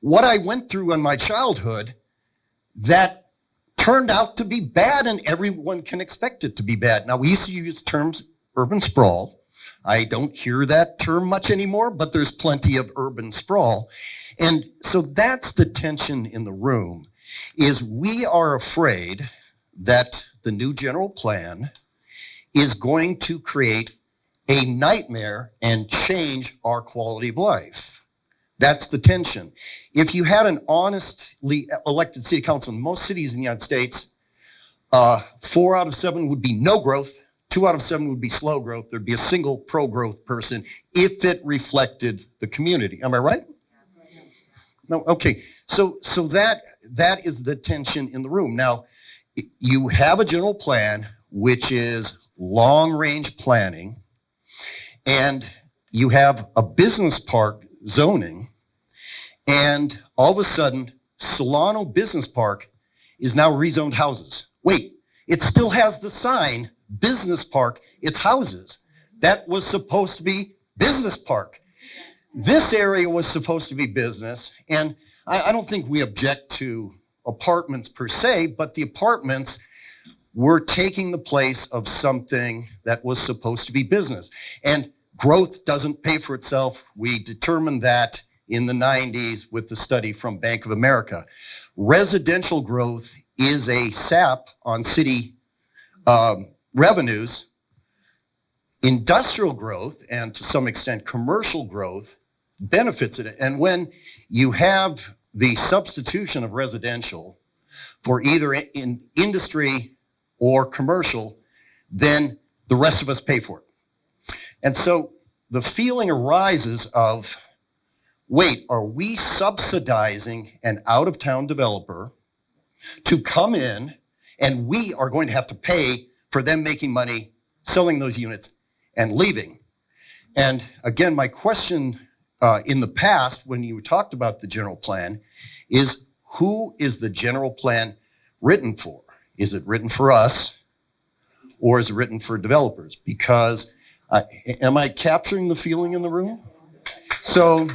what I went through in my childhood that turned out to be bad, and everyone can expect it to be bad. Now, we used to use terms urban sprawl. I don't hear that term much anymore, but there's plenty of urban sprawl. And so that's the tension in the room, is we are afraid that the new general plan is going to create a nightmare and change our quality of life. That's the tension. If you had an honestly elected city council in most cities in the United States, 4 out of 7 would be no growth, 2 out of 7 would be slow growth. There'd be a single pro-growth person if it reflected the community. Am I right? No, okay. So that is the tension in the room. Now, you have a general plan, which is long-range planning, and you have a business park zoning, and all of a sudden, Solano Business Park is now rezoned houses. Wait, it still has the sign, Business Park, it's houses. That was supposed to be business park. This area was supposed to be business, and I don't think we object to apartments per se, but the apartments were taking the place of something that was supposed to be business. And growth doesn't pay for itself. We determined that in the 90s with the study from Bank of America. Residential growth is a sap on city revenues. Industrial growth, and to some extent commercial growth, benefits it. And when you have the substitution of residential for either in industry or commercial, then the rest of us pay for it. And so the feeling arises of, wait, are we subsidizing an out-of-town developer to come in, and we are going to have to pay for them making money, selling those units, and leaving? And again, my question in the past, when you talked about the general plan, is who is the general plan written for? Is it written for us, or is it written for developers? Because am I capturing the feeling in the room? So,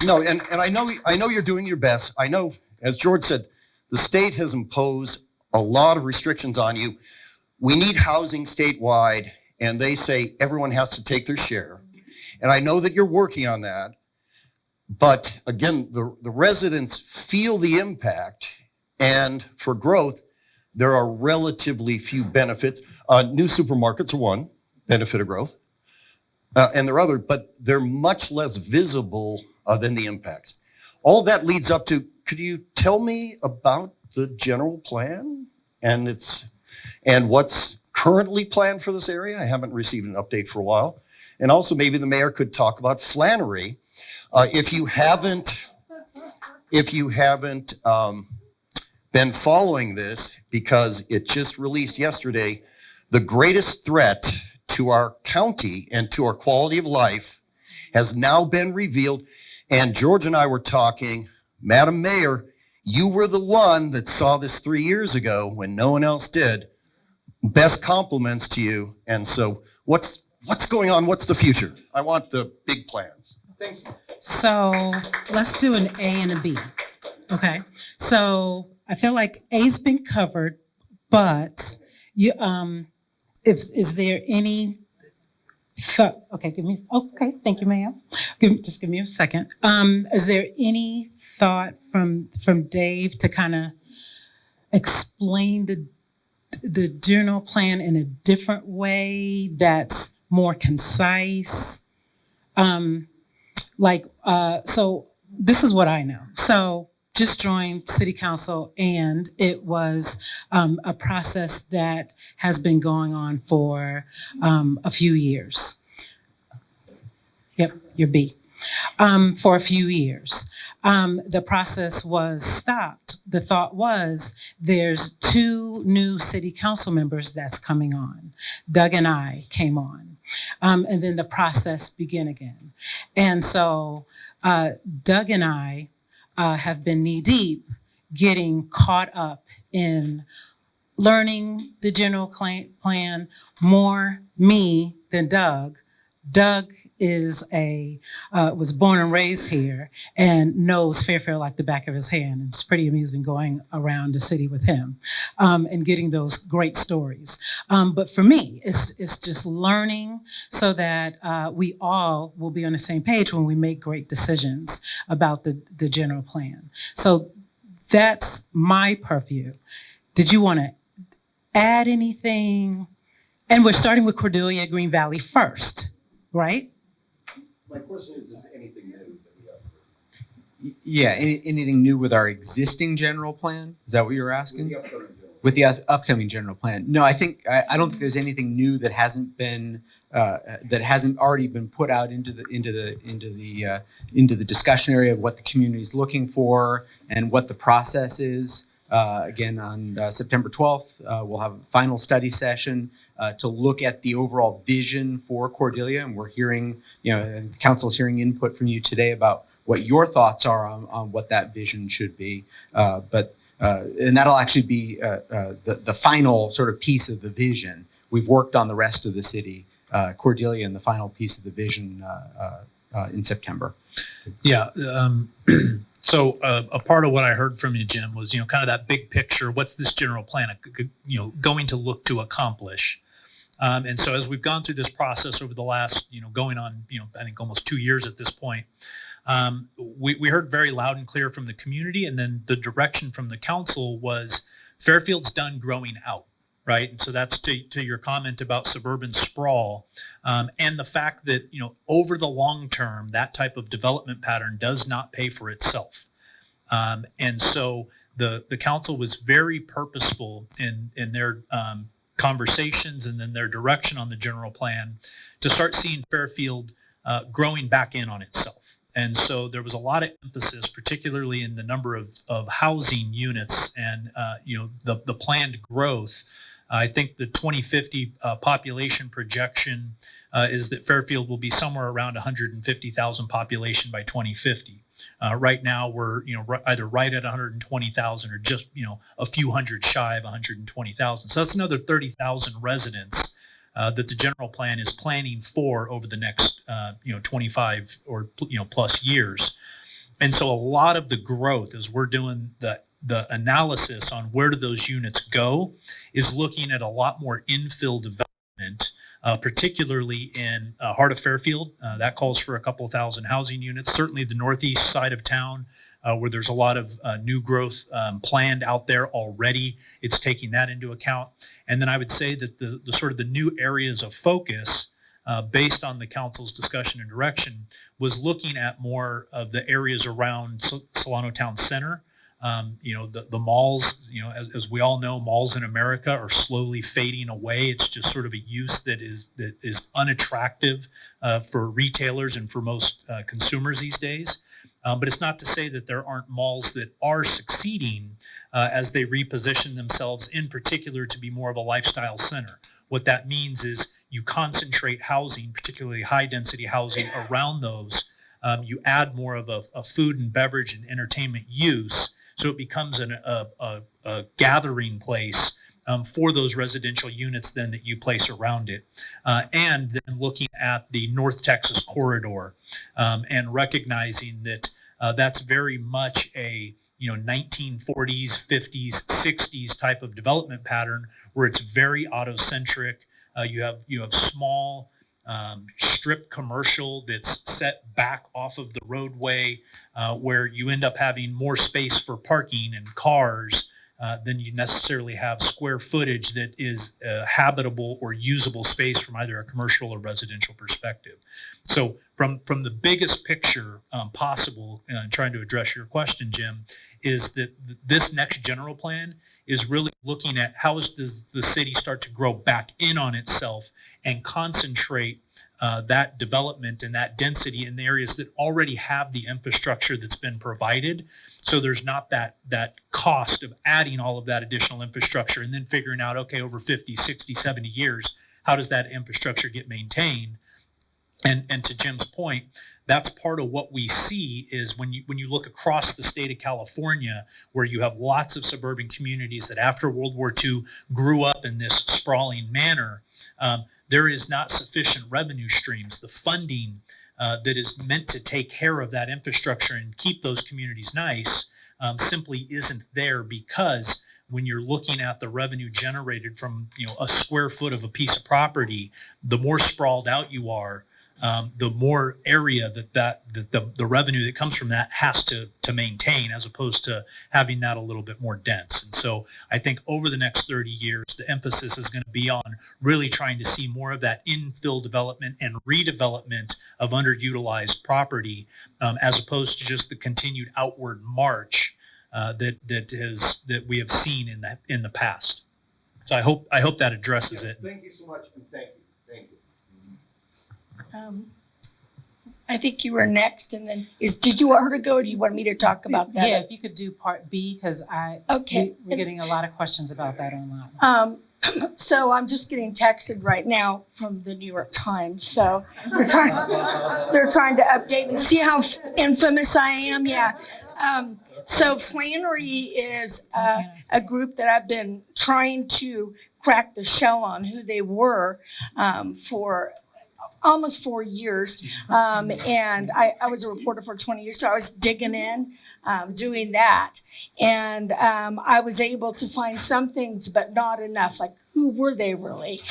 no, and I know you're doing your best. I know, as George said, the state has imposed a lot of restrictions on you. We need housing statewide, and they say everyone has to take their share. And I know that you're working on that. But again, the residents feel the impact, and for growth, there are relatively few benefits. New supermarkets are one benefit of growth, and there are other, but they're much less visible than the impacts. All that leads up to, could you tell me about the general plan and what's currently planned for this area? I haven't received an update for a while. And also maybe the mayor could talk about Flannery. If you haven't been following this, because it just released yesterday, the greatest threat to our county and to our quality of life has now been revealed. And George and I were talking, Madam Mayor, you were the one that saw this 3 years ago when no one else did. Best compliments to you. And so what's going on? What's the future? I want the big plans. Thanks. So let's do an A and a B. Okay. So I feel like A's been covered, but you is there any okay, thank you, ma'am. Just give me a second. Is there any thought from Dave to kind of explain the general plan in a different way that's more concise? So this is what I know. So just joined city council, and it was a process that has been going on for a few years. Yep, you're B. For a few years. The process was stopped. The thought was there's 2 new city council members that's coming on. Doug and I came on. And then the process began again. And so Doug and I have been knee deep getting caught up in learning the general plan, more me than Doug. Doug is was born and raised here and knows Fairfield like the back of his hand. It's pretty amusing going around the city with him and getting those great stories. But for me, it's just learning so that we all will be on the same page when we make great decisions about the general plan. So that's my purview. Did you want to add anything? And we're starting with Cordelia Green Valley first, right? My question is anything new that we have? Yeah, anything new with our existing general plan? Is that what you're asking? With the upcoming general plan? No, I don't think there's anything new that hasn't been that hasn't already been put out into the discussion area of what the community is looking for and what the process is. Again, on September 12th, we'll have a final study session to look at the overall vision for Cordelia, and we're hearing, the council's hearing input from you today about what your thoughts are on what that vision should be. And that'll actually be the final sort of piece of the vision. We've worked on the rest of the city, Cordelia, and the final piece of the vision in September. Yeah. So a part of what I heard from you, Jim, was, kind of that big picture. What's this general plan, going to look to accomplish? And so as we've gone through this process over the last, going on, I think almost 2 years at this point, we heard very loud and clear from the community. And then the direction from the council was Fairfield's done growing out, right? And so that's to your comment about suburban sprawl, and the fact that, over the long term, that type of development pattern does not pay for itself. And so the council was very purposeful in their conversations and then their direction on the general plan to start seeing Fairfield growing back in on itself. And so there was a lot of emphasis, particularly in the number of housing units and the planned growth. I think the 2050 population projection is that Fairfield will be somewhere around 150,000 population by 2050. Right now, we're either right at 120,000 or just a few hundred shy of 120,000. So that's another 30,000 residents that the general plan is planning for over the next 25 or plus years. And so a lot of the growth, as we're doing the analysis on where do those units go, is looking at a lot more infill development, particularly in heart of Fairfield. That calls for a couple thousand housing units. Certainly the northeast side of town, where there's a lot of new growth planned out there already, it's taking that into account. And then I would say that the sort of the new areas of focus, based on the council's discussion and direction, was looking at more of the areas around Solano Town Center. The malls, as we all know, malls in America are slowly fading away. It's just sort of a use that is unattractive for retailers and for most consumers these days. But it's not to say that there aren't malls that are succeeding as they reposition themselves, in particular, to be more of a lifestyle center. What that means is you concentrate housing, particularly high density housing around those. You add more of a food and beverage and entertainment use. So it becomes a gathering place for those residential units then that you place around it. And then looking at the North Texas corridor and recognizing that that's very much a 1940s, 50s, 60s type of development pattern where it's very autocentric. You have small strip commercial that's set back off of the roadway where you end up having more space for parking and cars than you necessarily have square footage that is habitable or usable space from either a commercial or residential perspective. So from the biggest picture possible, trying to address your question, Jim, is that this next general plan is really looking at how does the city start to grow back in on itself and concentrate that development and that density in the areas that already have the infrastructure that's been provided. So there's not that cost of adding all of that additional infrastructure and then figuring out, okay, over 50, 60, 70 years, how does that infrastructure get maintained? And to Jim's point, that's part of what we see is when you look across the state of California, where you have lots of suburban communities that after World War II grew up in this sprawling manner, there is not sufficient revenue streams. The funding that is meant to take care of that infrastructure and keep those communities nice simply isn't there, because when you're looking at the revenue generated from a square foot of a piece of property, the more sprawled out you are, the more area that the revenue that comes from that has to maintain, as opposed to having that a little bit more dense. And so I think over the next 30 years, the emphasis is going to be on really trying to see more of that infill development and redevelopment of underutilized property, as opposed to just the continued outward march that we have seen in the past. So I hope that addresses it. Thank you so much, and thank you. I think you were next, and then did you want her to go, or do you want me to talk about that? Yeah, if you could do part B, because we're getting a lot of questions about that online. So I'm just getting texted right now from the New York Times. So they're trying to update me. See how infamous I am? Yeah. So Flannery is a group that I've been trying to crack the shell on who they were for almost 4 years. And I was a reporter for 20 years, so I was digging in, doing that. And I was able to find some things, but not enough. Like, who were they really?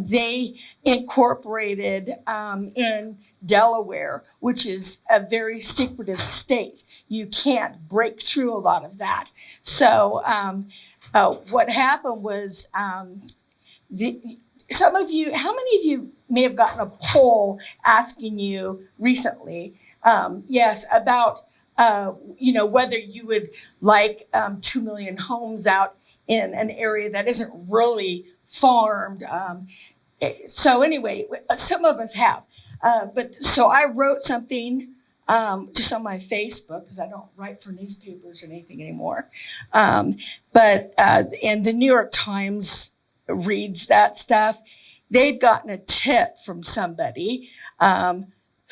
They incorporated in Delaware, which is a very secretive state. You can't break through a lot of that. So what happened was how many of you may have gotten a poll asking you recently, yes, about whether you would like 2 million homes out in an area that isn't really farmed. So anyway, some of us have. But so I wrote something just on my Facebook, because I don't write for newspapers or anything anymore. And the New York Times reads that stuff. They'd gotten a tip from somebody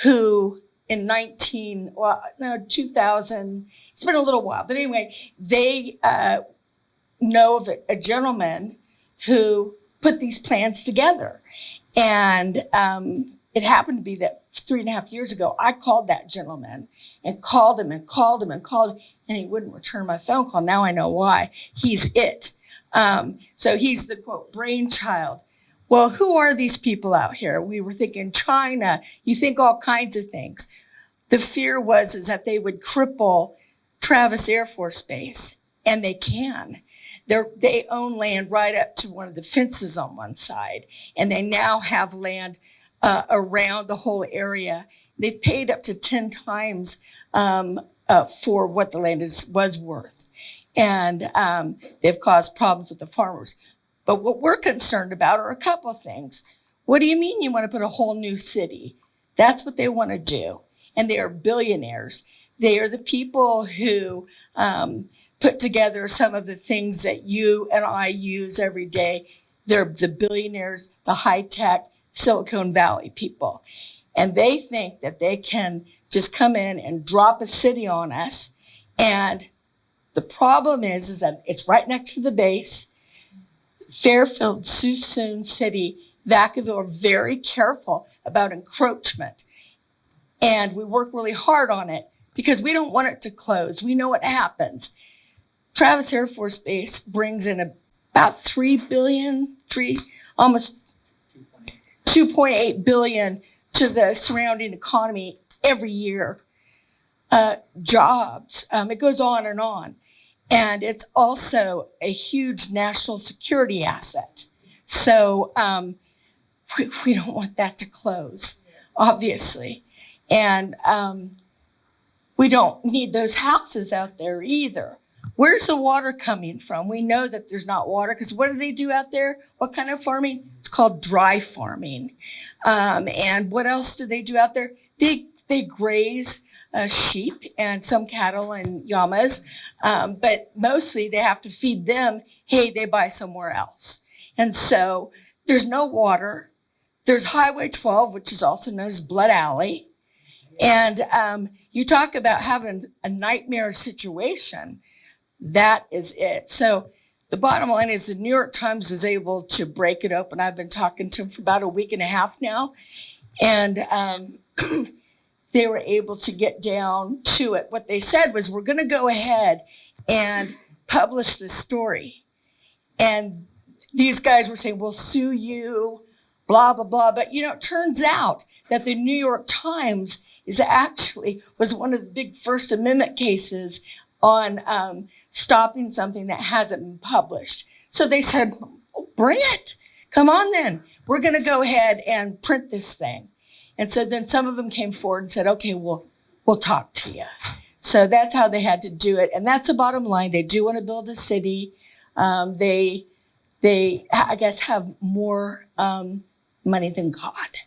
who in 2000, it's been a little while, but anyway, they know of a gentleman who put these plans together. And it happened to be that 3.5 years ago, I called that gentleman and called him, and he wouldn't return my phone call. Now I know why. He's it. So he's the, quote, brainchild. Well, who are these people out here? We were thinking China. You think all kinds of things. The fear is that they would cripple Travis Air Force Base, and they can. They own land right up to one of the fences on one side, and they now have land around the whole area. They've paid up to 10 times for what the land was worth, and they've caused problems with the farmers. But what we're concerned about are a couple of things. What do you mean you want to put a whole new city? That's what they want to do. And they are billionaires. They are the people who put together some of the things that you and I use every day. They're the billionaires, the high tech, Silicon Valley people. And they think that they can just come in and drop a city on us. And the problem is that it's right next to the base. Fairfield, Suisun City, Vacaville are very careful about encroachment. And we work really hard on it because we don't want it to close. We know what happens. Travis Air Force Base brings in about almost 2.8 billion to the surrounding economy every year. Jobs, it goes on and on. And it's also a huge national security asset. So we don't want that to close, obviously. And we don't need those houses out there either. Where's the water coming from? We know that there's not water because what do they do out there? What kind of farming? It's called dry farming. And what else do they do out there? They graze sheep and some cattle and llamas, but mostly they have to feed them. Hey, they buy somewhere else. And so there's no water. There's Highway 12, which is also known as Blood Alley. And you talk about having a nightmare situation. That is it. So the bottom line is the New York Times was able to break it open. I've been talking to them for about a week and a half now. And they were able to get down to it. What they said was, we're going to go ahead and publish this story. And these guys were saying, we'll sue you, blah, blah, blah. But, it turns out that the New York Times was one of the big First Amendment cases on stopping something that hasn't been published. So they said, bring it. Come on then. We're going to go ahead and print this thing. And so then some of them came forward and said, okay, we'll talk to you. So that's how they had to do it. And that's the bottom line. They do want to build a city. They I guess, have more money than God.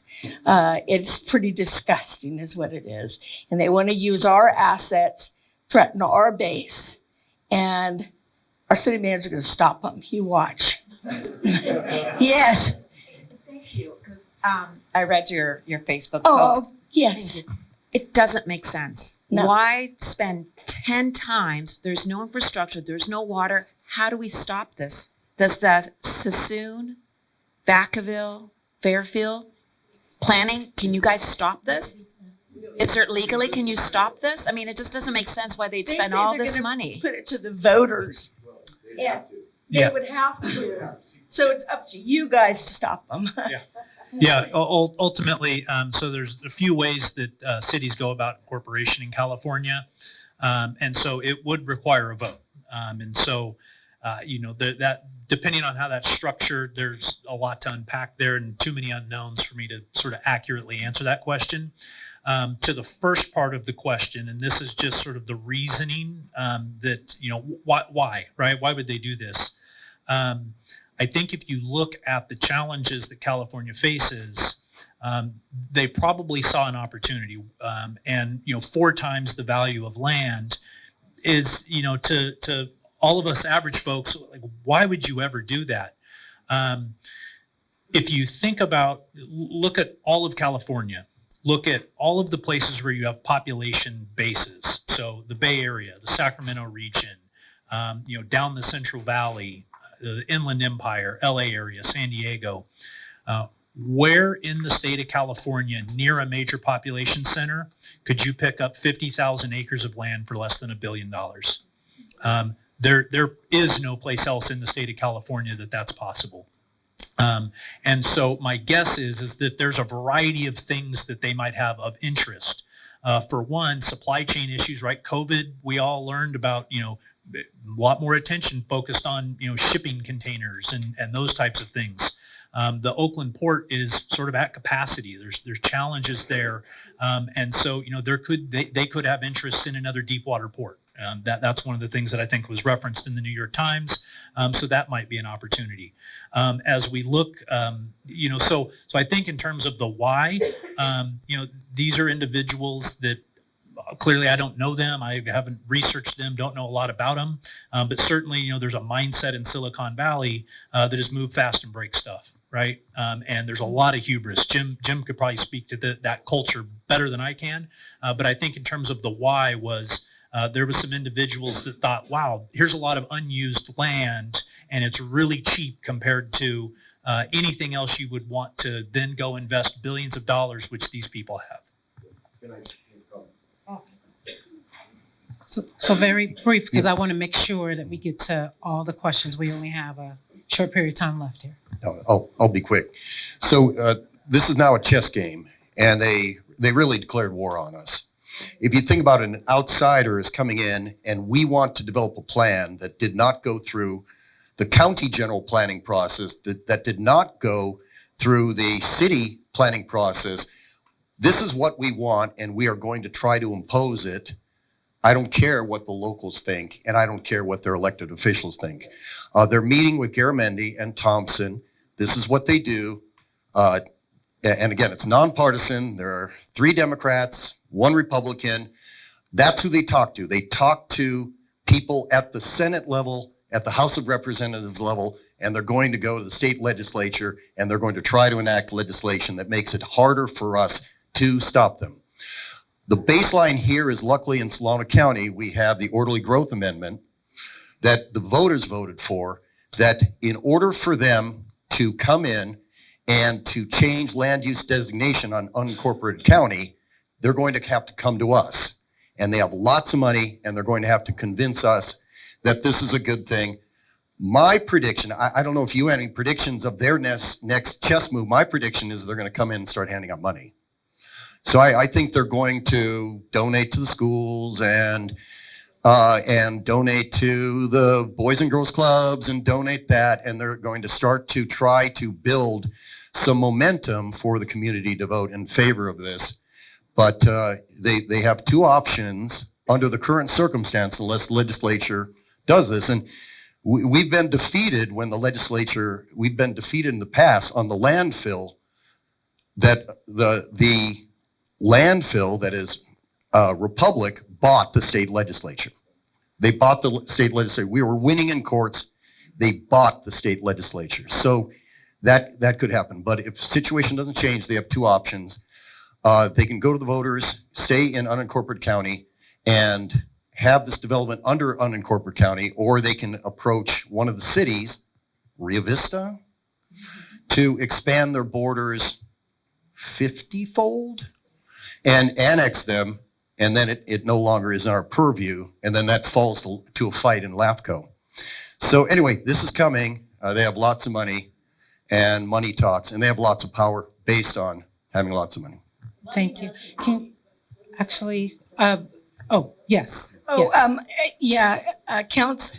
It's pretty disgusting is what it is. And they want to use our assets, threaten our base. And our city manager is going to stop them. You watch. Yes. Thank you. I read your Facebook Oh, post. yes. It doesn't make sense. No. Why spend 10 times? There's no infrastructure. There's no water. How do we stop this? Does the Suisun, Vacaville, Fairfield planning, can you guys stop this? Is there legally, can you stop this? I mean, it just doesn't make sense why they'd They spend say all they're this gonna money. Put it to the voters. Yeah. They Yeah. would have to. So it's up to you guys to stop them. Yeah, ultimately, so there's a few ways that cities go about incorporation in California. And so it would require a vote. And so, that depending on how that's structured, there's a lot to unpack there and too many unknowns for me to sort of accurately answer that question. To the first part of the question, and this is just sort of the reasoning that, why, right? Why would they do this? I think if you look at the challenges that California faces, they probably saw an opportunity. And 4 times the value of land is, to all of us average folks, like, why would you ever do that? If you think about, look at all of California, look at all of the places where you have population bases. So the Bay Area, the Sacramento region, down the Central Valley, the Inland Empire, LA area, San Diego. Where in the state of California, near a major population center, could you pick up 50,000 acres of land for less than $1 billion? There is no place else in the state of California that's possible. And so my guess is that there's a variety of things that they might have of interest. For one, supply chain issues, right? COVID, we all learned about, a lot more attention focused on, shipping containers and those types of things. The Oakland port is sort of at capacity. There's challenges there. And so, they could have interest in another deep water port. That's one of the things that I think was referenced in the New York Times. So that might be an opportunity. As we look, so I think in terms of the why, these are individuals that clearly I don't know them. I haven't researched them, don't know a lot about them. But certainly, there's a mindset in Silicon Valley that is move fast and break stuff. right? And there's a lot of hubris. Jim could probably speak to that culture better than I can. But I think in terms of the why was there was some individuals that thought, wow, here's a lot of unused land and it's really cheap compared to anything else you would want to then go invest billions of dollars, which these people have. So very brief, because I want to make sure that we get to all the questions. We only have a short period of time left here. I'll be quick. So this is now a chess game, and they really declared war on us. If you think about an outsider is coming in, and we want to develop a plan that did not go through the county general planning process, that did not go through the city planning process. This is what we want, and we are going to try to impose it. I don't care what the locals think, and I don't care what their elected officials think. They're meeting with Garamendi and Thompson. This is what they do. And again, it's nonpartisan. There are 3 Democrats, 1 Republican. That's who they talk to. They talk to people at the Senate level, at the House of Representatives level, and they're going to go to the state legislature, and they're going to try to enact legislation that makes it harder for us to stop them. The baseline here is, luckily in Solano County, we have the Orderly Growth Amendment that the voters voted for, that in order for them to come in and to change land use designation on unincorporated county, they're going to have to come to us. And they have lots of money, and they're going to have to convince us that this is a good thing. My prediction, I don't know if you have any predictions of their next chess move. My prediction is they're going to come in and start handing out money. So I think they're going to donate to the schools and donate to the Boys and Girls Clubs and donate that, and they're going to start to try to build some momentum for the community to vote in favor of this. But they have 2 options under the current circumstance, unless the legislature does this. And we've been defeated we've been defeated in the past on the landfill, that the landfill that is Republic bought the state legislature. They bought the state legislature. We were winning in courts. They bought the state legislature. So that could happen. But if the situation doesn't change, they have 2 options. They can go to the voters, stay in unincorporated county, and have this development under unincorporated county, or they can approach one of the cities, Rio Vista, to expand their borders 50-fold and annex them, and then it no longer is in our purview, and then that falls to a fight in LAFCO. So anyway, this is coming. They have lots of money, and money talks, and they have lots of power based on having lots of money. Thank you. Yes.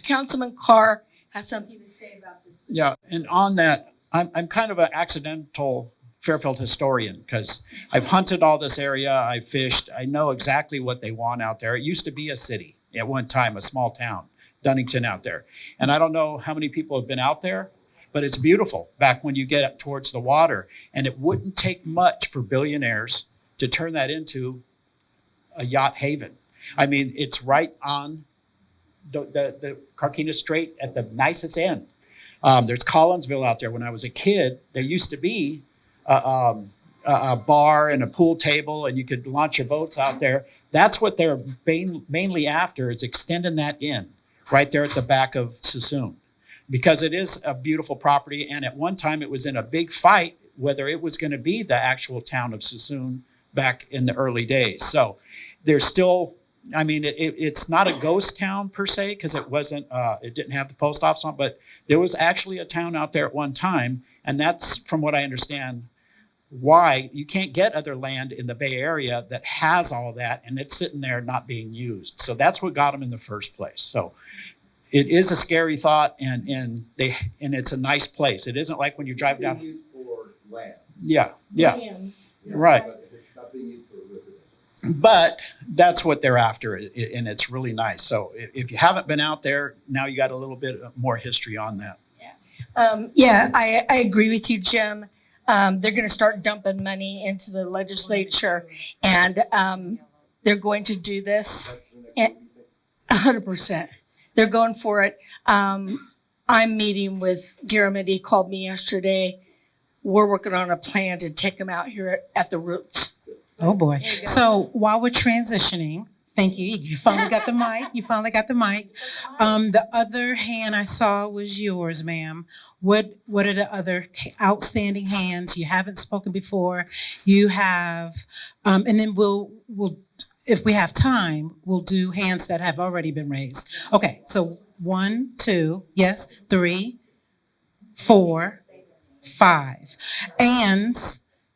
Councilman Carr has something to say about this. Yeah, and on that, I'm kind of an accidental Fairfield historian because I've hunted all this area, I've fished, I know exactly what they want out there. It used to be a city at one time, a small town, Dunnington out there. And I don't know how many people have been out there, but it's beautiful back when you get up towards the water. And it wouldn't take much for billionaires to turn that into a yacht haven. I mean, it's right on the Carquinez Strait at the nicest end. There's Collinsville out there. When I was a kid, there used to be a bar and a pool table, and you could launch your boats out there. That's what they're mainly after, is extending that in right there at the back of Suisun, because it is a beautiful property. And at one time it was in a big fight whether it was going to be the actual town of Suisun back in the early days. So there's still, I mean, it's not a ghost town per se, because it wasn't, it didn't have the post office on, but there was actually a town out there at one time. And that's, from what I understand, why you can't get other land in the Bay Area that has all that, and it's sitting there not being used. So that's what got them in the first place. So it is a scary thought, and it's a nice place. It isn't like when you drive down. Used for land. Yeah. Lands. Right. It's not being used for residential. But that's what they're after, and it's really nice. So if you haven't been out there, now you got a little bit more history on that. I agree with you, Jim. They're going to start dumping money into the legislature, and they're going to do this 100%. They're going for it. I'm meeting with Garamendi. He called me yesterday. we're working on a plan to take them out here at the roots. Oh, boy. So while we're transitioning, thank you. You finally got the mic. You finally got the mic. The other hand I saw was yours, ma'am. What are the other outstanding hands? You haven't spoken before. You have, and then we'll, if we have time, we'll do hands that have already been raised. Okay, so 1, 2, yes, 3, 4, 5. And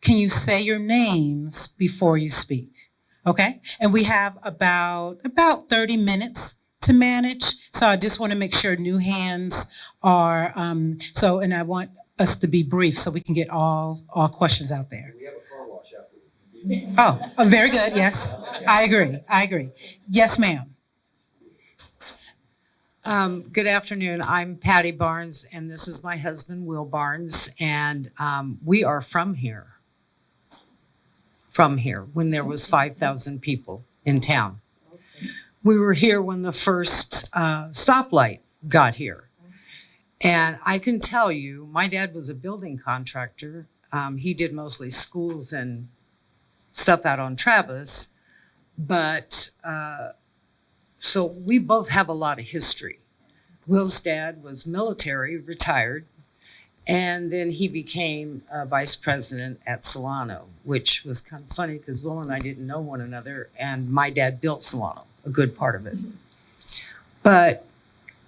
can you say your names before you speak? Okay, and we have about 30 minutes to manage. So I just want to make sure new hands are, and I want us to be brief so we can get all questions out there. We have a car wash after. Oh, very good, yes. I agree. Yes, ma'am. Good afternoon. I'm Patty Barnes, and this is my husband, Will Barnes, and we are from here. When there was 5,000 people in town. We were here when the first stoplight got here. And I can tell you, my dad was a building contractor. He did mostly schools and stuff out on Travis. But so we both have a lot of history. Will's dad was military, retired. And then he became vice president at Solano, which was kind of funny because Will and I didn't know one another. And my dad built Solano, a good part of it. But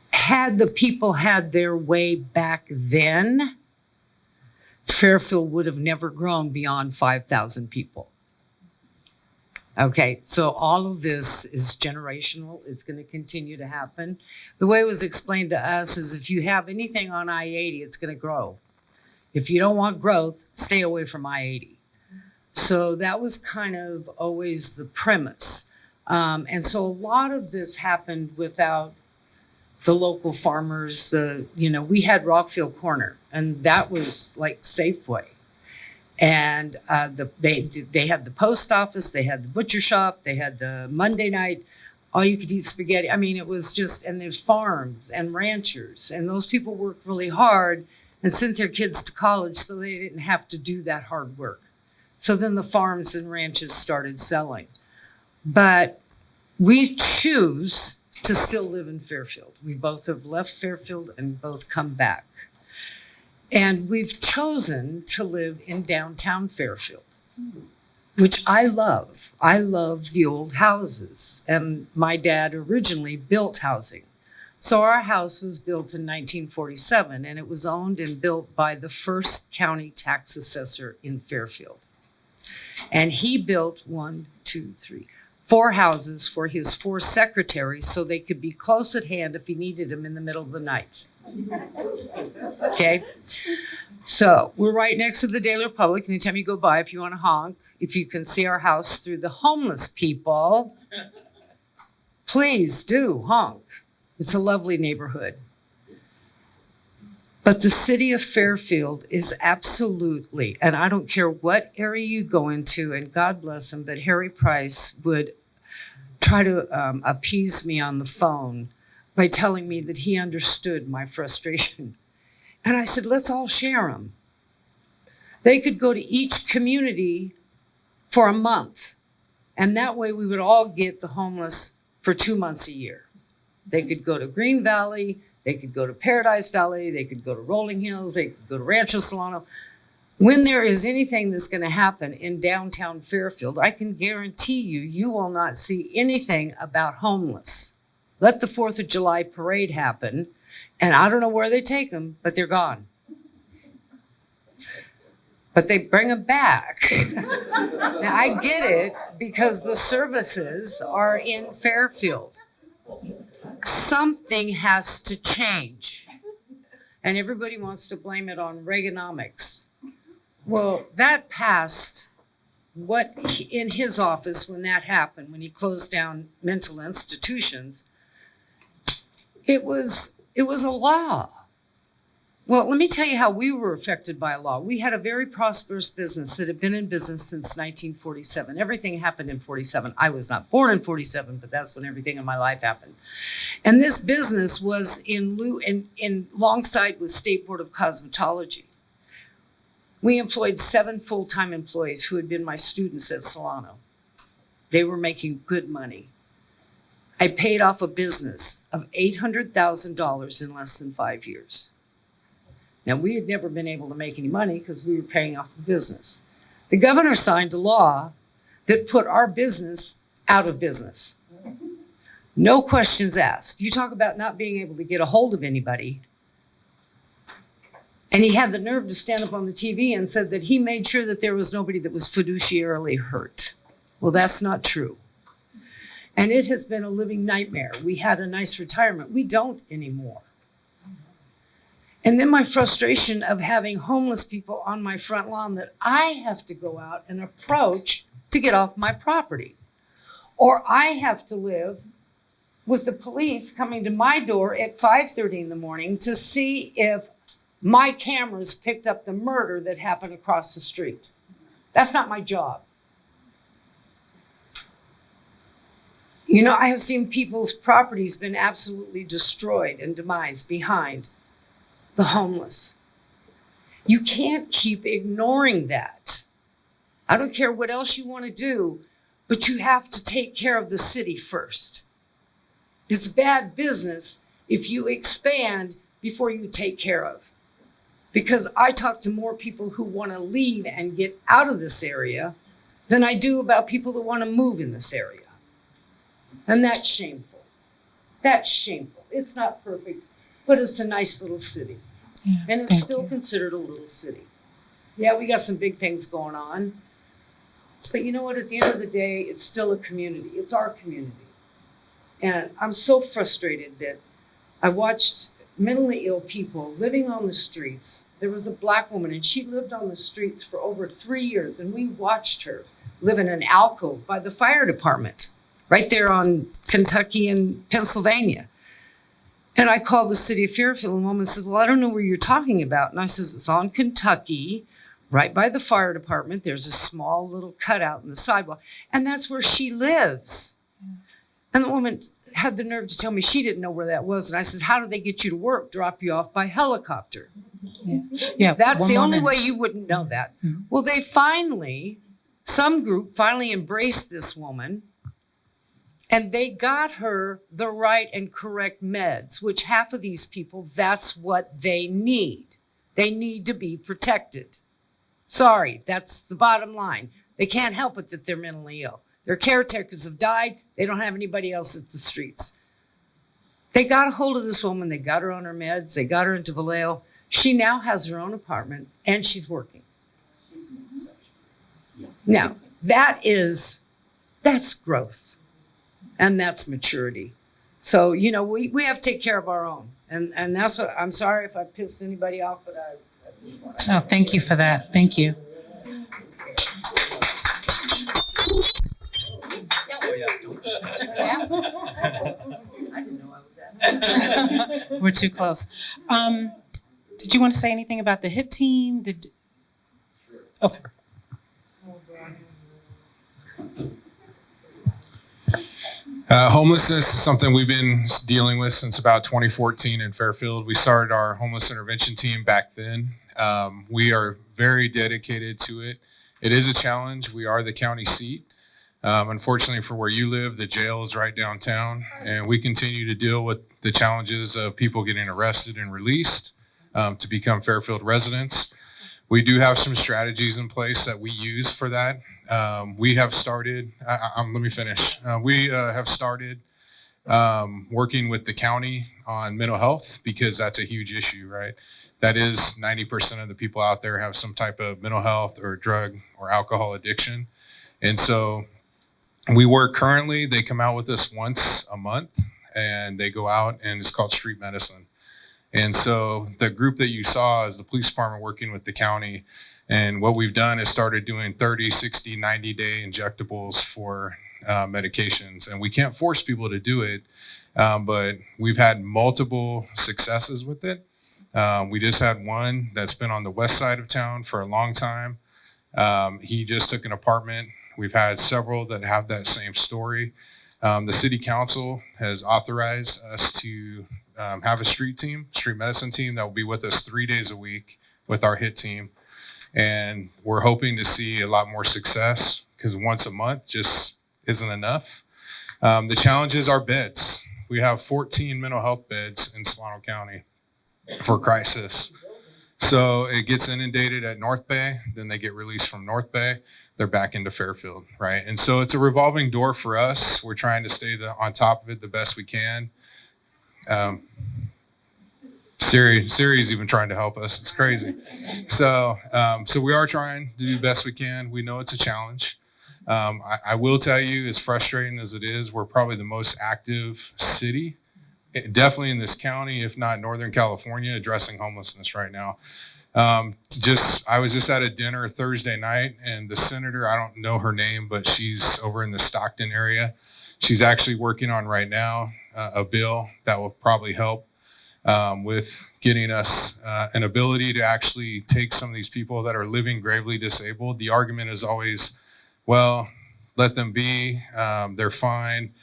had the people had their way back then, Fairfield would have never grown beyond 5,000 people. Okay, so all of this is generational. It's going to continue to happen. The way it was explained to us is if you have anything on I-80, it's going to grow. If you don't want growth, stay away from I-80. So that was kind of always the premise. And so a lot of this happened without the local farmers. We had Rockfield Corner, and that was like Safeway. And they had the post office, they had the butcher shop, they had the Monday night all you could eat spaghetti. I mean, it was just, and there's farms and ranchers, and those people worked really hard and sent their kids to college so they didn't have to do that hard work. So then the farms and ranches started selling. But we choose to still live in Fairfield. We both have left Fairfield and both come back. And we've chosen to live in downtown Fairfield, which I love. I love the old houses. And my dad originally built housing. So our house was built in 1947, and it was owned and built by the first county tax assessor in Fairfield. And he built 4 houses for his 4 secretaries so they could be close at hand if he needed them in the middle of the night. Okay, so we're right next to the Daily Republic. Anytime you go by, if you want to honk, if you can see our house through the homeless people, please do honk. It's a lovely neighborhood. But the city of Fairfield is absolutely, and I don't care what area you go into, and God bless him, but Harry Price would try to appease me on the phone by telling me that he understood my frustration. And I said, let's all share them. They could go to each community for a month, and that way we would all get the homeless for 2 months a year. They could go to Green Valley, they could go to Paradise Valley, they could go to Rolling Hills, they could go to Rancho Solano. When there is anything that's going to happen in downtown Fairfield, I can guarantee you, you will not see anything about homeless. Let the 4th of July parade happen, and I don't know where they take them, but they're gone. But they bring them back. Now, I get it because the services are in Fairfield. Something has to change. And everybody wants to blame it on Reaganomics. Well, that passed in his office when that happened, when he closed down mental institutions. It was a law. Well, let me tell you how we were affected by a law. We had a very prosperous business that had been in business since 1947. Everything happened in 47. I was not born in 47, but that's when everything in my life happened. And this business was in alongside with State Board of Cosmetology. We employed 7 full-time employees who had been my students at Solano. They were making good money. I paid off a business of $800,000 in less than 5 years. Now, we had never been able to make any money because we were paying off the business. The governor signed a law that put our business out of business. No questions asked. You talk about not being able to get a hold of anybody. And he had the nerve to stand up on the TV and said that he made sure that there was nobody that was fiduciarily hurt. Well, that's not true. And it has been a living nightmare. We had a nice retirement. We don't anymore. And then my frustration of having homeless people on my front lawn that I have to go out and approach to get off my property. Or I have to live with the police coming to my door at 5:30 in the morning to see if my cameras picked up the murder that happened across the street. That's not my job. You know, I have seen people's properties been absolutely destroyed and demised behind the homeless. You can't keep ignoring that. I don't care what else you want to do, but you have to take care of the city first. It's bad business if you expand before you take care of. Because I talk to more people who want to leave and get out of this area than I do about people that want to move in this area. And that's shameful. That's shameful. It's not perfect, but it's a nice little city. Yeah, and it's still considered a little city. Yeah, we got some big things going on. But you know what? At the end of the day, it's still a community. It's our community. And I'm so frustrated that I watched mentally ill people living on the streets. There was a Black woman, and she lived on the streets for over 3 years, and we watched her live in an alcove by the fire department, right there on Kentucky and Pennsylvania. And I called the city of Fairfield, and the woman says, well, I don't know where you're talking about. And I says, it's on Kentucky, right by the fire department. There's a small little cutout in the sidewalk, and that's where she lives. And the woman had the nerve to tell me she didn't know where that was. And I said, how do they get you to work? Drop you off by helicopter. Yeah, That's one the more only minute. way you wouldn't know that. Well, they finally, some group finally embraced this woman, and they got her the right and correct meds, which half of these people, that's what they need. They need to be protected. Sorry, that's the bottom line. They can't help it that they're mentally ill. Their caretakers have died. They don't have anybody else at the streets. They got a hold of this woman. They got her on her meds. They got her into Vallejo. She now has her own apartment, and she's working. Now, that's growth, and that's maturity. So, you know, we have to take care of our own. And that's what, I'm sorry if I pissed anybody off, but I just want to. Oh, thank you for that. Thank you. We're too close. Did you want to say anything about the HIT team? Okay. Homelessness is something we've been dealing with since about 2014 in Fairfield. We started our homeless intervention team back then. We are very dedicated to it. It is a challenge. We are the county seat. Unfortunately for where you live, the jail is right downtown, and we continue to deal with the challenges of people getting arrested and released to become Fairfield residents. We do have some strategies in place that we use for that. We have started, let me finish. We have started working with the county on mental health because that's a huge issue, right? That is 90% of the people out there have some type of mental health or drug or alcohol addiction. And so we work currently, they come out with us once a month and they go out and it's called street medicine. And so the group that you saw is the police department working with the county. And what we've done is started doing 30, 60, 90-day injectables for medications. And we can't force people to do it, but we've had multiple successes with it. We just had one that's been on the west side of town for a long time. He just took an apartment. We've had several that have that same story. The city council has authorized us to have a street medicine team that will be with us 3 days a week with our HIT team. And we're hoping to see a lot more success because once a month just isn't enough. The challenge is our beds. We have 14 mental health beds in Solano County for crisis. So it gets inundated at North Bay, then they get released from North Bay, they're back into Fairfield, right? And so it's a revolving door for us. We're trying to stay on top of it the best we can. Siri's even trying to help us. It's crazy. So we are trying to do the best we can. We know it's a challenge. I will tell you, as frustrating as it is, we're probably the most active city, definitely in this county, if not Northern California, addressing homelessness right now. I was just at a dinner Thursday night, and the senator, I don't know her name, but she's over in the Stockton area. She's actually working on right now a bill that will probably help with getting us an ability to actually take some of these people that are living gravely disabled. The argument is always, well, let them be, they're fine,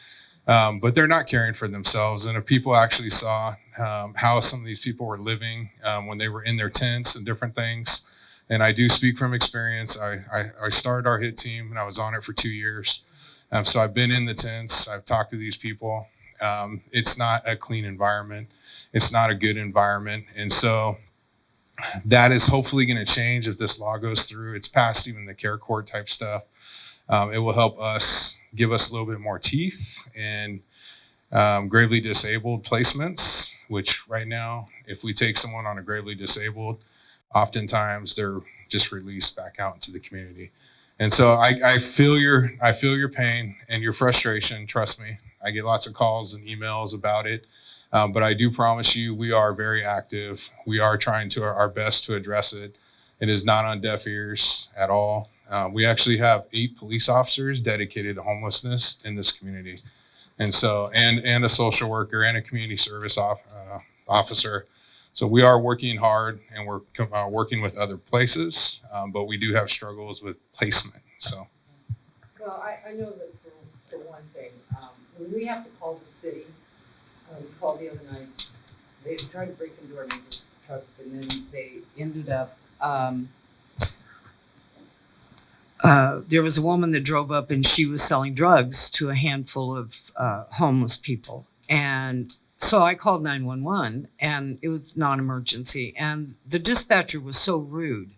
but they're not caring for themselves. And if people actually saw how some of these people were living when they were in their tents and different things, and I do speak from experience. I started our HIT team and I was on it for 2 years. So I've been in the tents, I've talked to these people. It's not a clean environment. It's not a good environment. And so that is hopefully going to change if this law goes through. It's past even the care court type stuff. It will help us, give us a little bit more teeth in gravely disabled placements, which right now, if we take someone on a gravely disabled, oftentimes they're just released back out into the community. And so I feel your pain and your frustration. Trust me, I get lots of calls and emails about it. But I do promise you, we are very active. We are trying to our best to address it. It is not on deaf ears at all. We actually have 8 police officers dedicated to homelessness in this community. And so, and a social worker and a community service officer. So we are working hard, and we're working with other places, but we do have struggles with placement, so. Well, I know that for one thing, when we have to call the city, we called the other night, they tried to break into our neighbor's truck, and then they ended up, there was a woman that drove up and she was selling drugs to a handful of homeless people. And so I called 911, and it was non-emergency, and the dispatcher was so rude.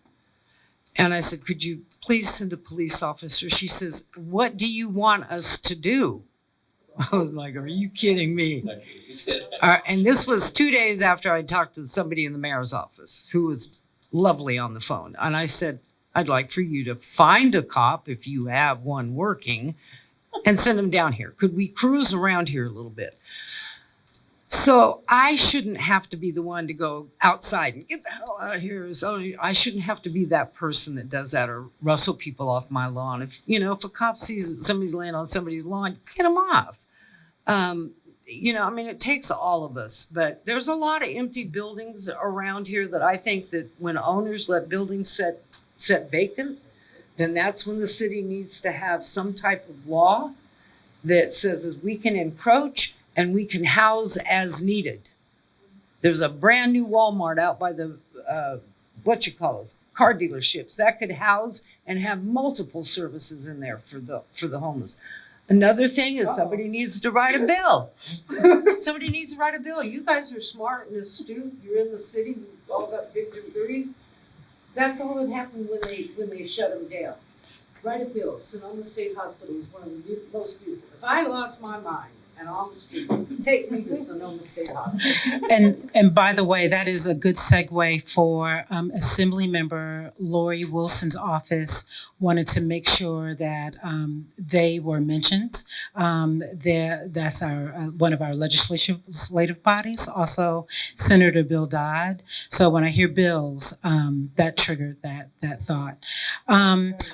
And I said, could you please send a police officer? She says, what do you want us to do? I was like, are you kidding me? And this was 2 days after I talked to somebody in the mayor's office who was lovely on the phone. And I said, I'd like for you to find a cop, if you have one working, and send him down here. Could we cruise around here a little bit? So I shouldn't have to be the one to go outside and get the hell out of here. So I shouldn't have to be that person that does that or rustle people off my lawn. If a cop sees that somebody's laying on somebody's lawn, get them off. It takes all of us, but there's a lot of empty buildings around here that I think that when owners let buildings set vacant, then that's when the city needs to have some type of law that says we can encroach and we can house as needed. There's a brand new Walmart out by the, car dealerships that could house and have multiple services in there for the homeless. Another thing is somebody needs to write a bill. Somebody needs to write a bill. You guys are smart and astute. You're in the city. You've all got big degrees. That's all that happened when they shut them down. Write a bill. Sonoma State Hospital is one of the most beautiful. If I lost my mind and on the street, take me to Sonoma State Hospital. And by the way, that is a good segue for Assembly Member Lori Wilson's office wanted to make sure that they were mentioned. That's one of our legislative bodies, also Senator Bill Dodd. So when I hear bills, that triggered that thought.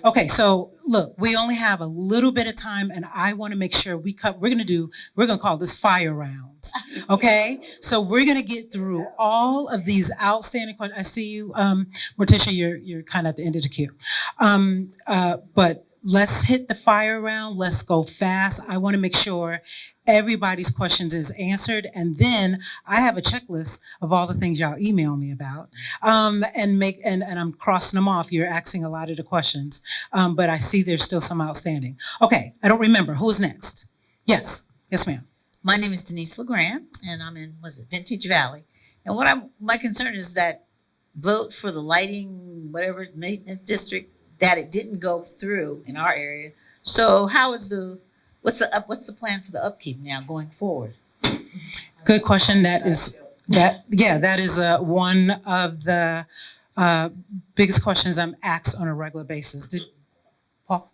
Okay, so look, we only have a little bit of time, and I want to make sure we're going to call this fire rounds. Okay, so we're going to get through all of these outstanding questions. I see you, Morticia, you're kind of at the end of the queue. But let's hit the fire round. Let's go fast. I want to make sure everybody's questions is answered. And then I have a checklist of all the things y'all email me about. And I'm crossing them off. You're asking a lot of the questions. But I see there's still some outstanding. Okay, I don't remember. Who's next? Yes. Yes, ma'am. My name is Denise LeGrand, and I'm in, Vintage Valley. And my concern is that vote for the lighting, whatever maintenance district, that it didn't go through in our area. So what's the plan for the upkeep now going forward? Good question. That is one of the biggest questions I'm asked on a regular basis. Paul?